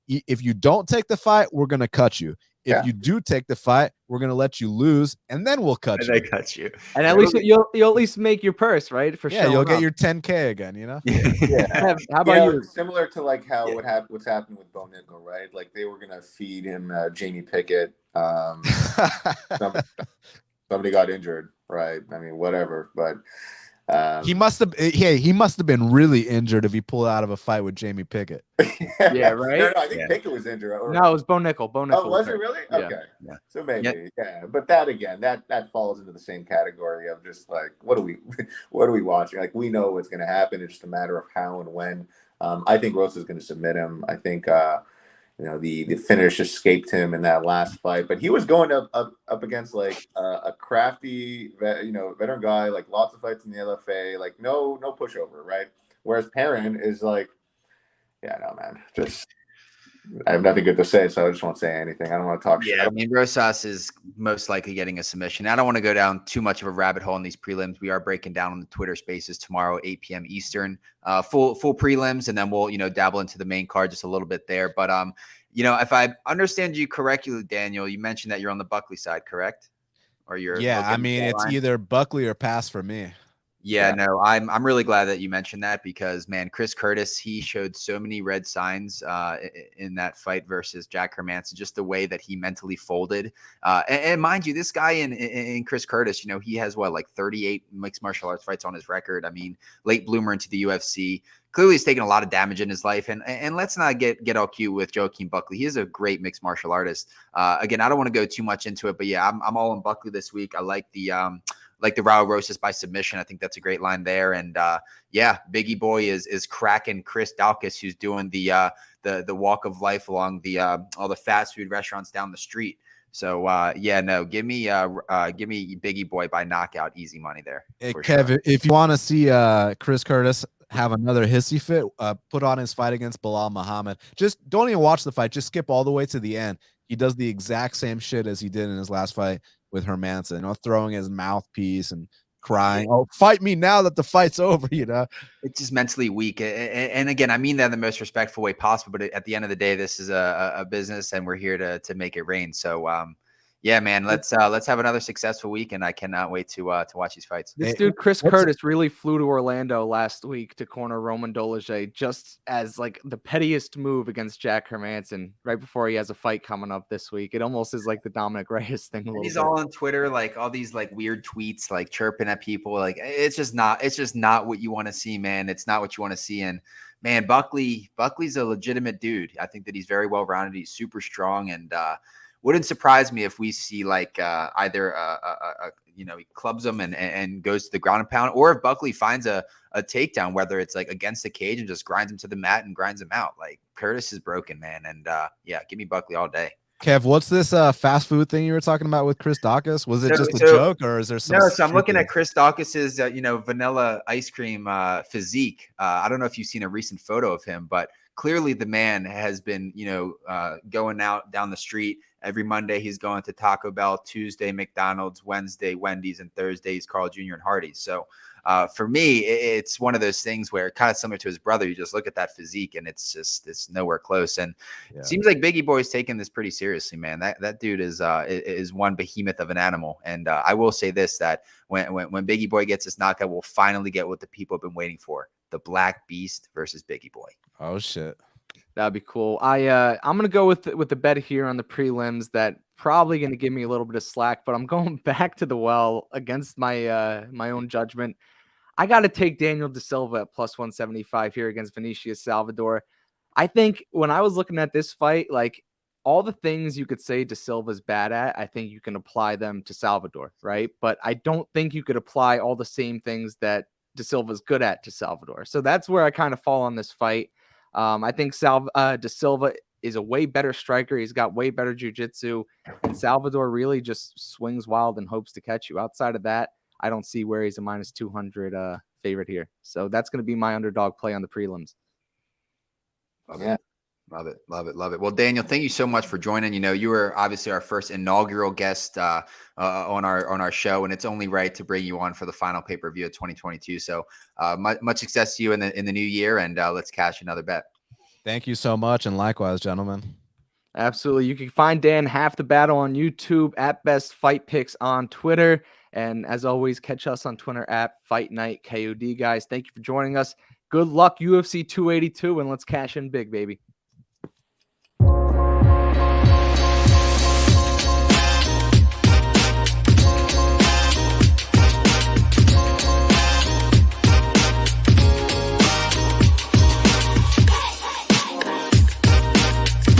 if you don't take the fight, we're going to cut you. If you do take the fight, we're going to let you lose, and then we'll cut you. They cut you. And at least you'll at least make your purse, right? For you'll get your 10K again, you know? Yeah. How about you? Similar to like how what's happened with Bo Nickel, right? Like they were going to feed him Jamie Pickett. Somebody got injured, right? I mean, whatever, but he must have been really injured if he pulled out of a fight with Jamie Pickett. Yeah, right. No, I think Pickett was injured. No, it was Bo Nickel. Oh, was it really? Okay. Yeah. So maybe, But that again, that falls into the same category of just like, what are we watching? Like, we know what's going to happen. It's just a matter of how and when. I think Rosa's going to submit him. I think the finish escaped him in that last fight, but he was going up against like a crafty, veteran guy, like lots of fights in the LFA, like no pushover, right? Whereas Perrin is like, man, just I have nothing good to say, so I just won't say anything. I don't want to talk shit. I mean, Rosas is most likely getting a submission. I don't want to go down too much of a rabbit hole in these prelims. We are breaking down on the Twitter Spaces tomorrow, 8 p.m. Eastern, full prelims, and then we'll dabble into the main card just a little bit there. But if I understand you correctly, Daniel, you mentioned that you're on the Buckley side, correct? Or you're it's either Buckley or pass for me. Yeah, no, I'm really glad that you mentioned that because, man, Chris Curtis, he showed so many red signs in that fight versus Jack Hermanson, just the way that he mentally folded. And mind you, this guy in Chris Curtis, he has like 38 mixed martial arts fights on his record. I mean, late bloomer into the UFC. Clearly, he's taken a lot of damage in his life. And let's not get all cute with Joaquin Buckley. He is a great mixed martial artist. Again, I don't want to go too much into it, but yeah, I'm all on Buckley this week. I like the Raul Rosas by submission. I think that's a great line there. And Biggie Boy is cracking Chris Dalkus, who's doing the walk of life along the all the fast food restaurants down the street. So give me Biggie Boy by knockout, easy money there. Hey, Kev, sure. If you want to see Chris Curtis have another hissy fit, put on his fight against Bilal Muhammad. Just don't even watch the fight. Just skip all the way to the end. He does the exact same shit as he did in his last fight with Hermanson, throwing his mouthpiece and crying, "Oh, fight me now that the fight's over," It's just mentally weak. And again, I mean that in the most respectful way possible, but at the end of the day, this is a business and we're here to make it rain. So, man, let's have another successful week, and I cannot wait to watch these fights. This dude, Chris Curtis, really flew to Orlando last week to corner Roman Dolezaj just as like the pettiest move against Jack Hermanson right before he has a fight coming up this week. It almost is like the Dominic Reyes thing. He's all on Twitter, like all these like weird tweets, like chirping at people. Like it's just not what you want to see, man. It's not what you want to see. And man, Buckley's a legitimate dude. I think that he's very well rounded. He's super strong, and wouldn't surprise me if we see like either he clubs him and goes to the ground and pound, or if Buckley finds a takedown, whether it's like against the cage and just grinds him to the mat and grinds him out. Like Curtis is broken, man, and give me Buckley all day. Kev, what's this fast food thing you were talking about with Chris Dawkins? Was it just a joke, or is there some? No, so I'm truth looking in at it? Chris Dawkins's, vanilla ice cream physique. I don't know if you've seen a recent photo of him, but clearly the man has been, going out down the street every Monday. He's going to Taco Bell, Tuesday McDonald's, Wednesday Wendy's, and Thursdays Carl Jr. and Hardee's. So for me, it's one of those things where kind of similar to his brother. You just look at that physique, and it's nowhere close. And Yeah. it seems like Biggie Boy's taking this pretty seriously, man. That dude is one behemoth of an animal. And I will say this, that when Biggie Boy gets his knockout, we'll finally get what the people have been waiting for: the Black Beast versus Biggie Boy. Oh shit. That'd be cool. I'm gonna go with the bet here on the prelims. That probably gonna give me a little bit of slack, but I'm going back to the well against my my own judgment. I got to take Daniel De Silva at plus 175 here against Vinicius Salvador. I think when I was looking at this fight, like all the things you could say De Silva's bad at, I think you can apply them to Salvador, right? But I don't think you could apply all the same things that De Silva's good at to Salvador. So that's where I kind of fall on this fight. I think De Silva is a way better striker. He's got way better jiu-jitsu, and Salvador really just swings wild and hopes to catch you. Outside of that, I don't see where he's a minus 200 favorite here. So that's going to be my underdog play on the prelims. Love it. Well, Daniel, thank you so much for joining. You were obviously our first inaugural guest on our show, and it's only right to bring you on for the final pay-per-view of 2022. So much success to you in the new year, and let's cash another bet. Thank you so much, and likewise, gentlemen. Absolutely. You can find Dan Half the Battle on YouTube, at Best Fight Picks on Twitter. And as always, catch us on Twitter at Fight Night KOD, guys. Thank you for joining us. Good luck, UFC 282, and let's cash in big, baby.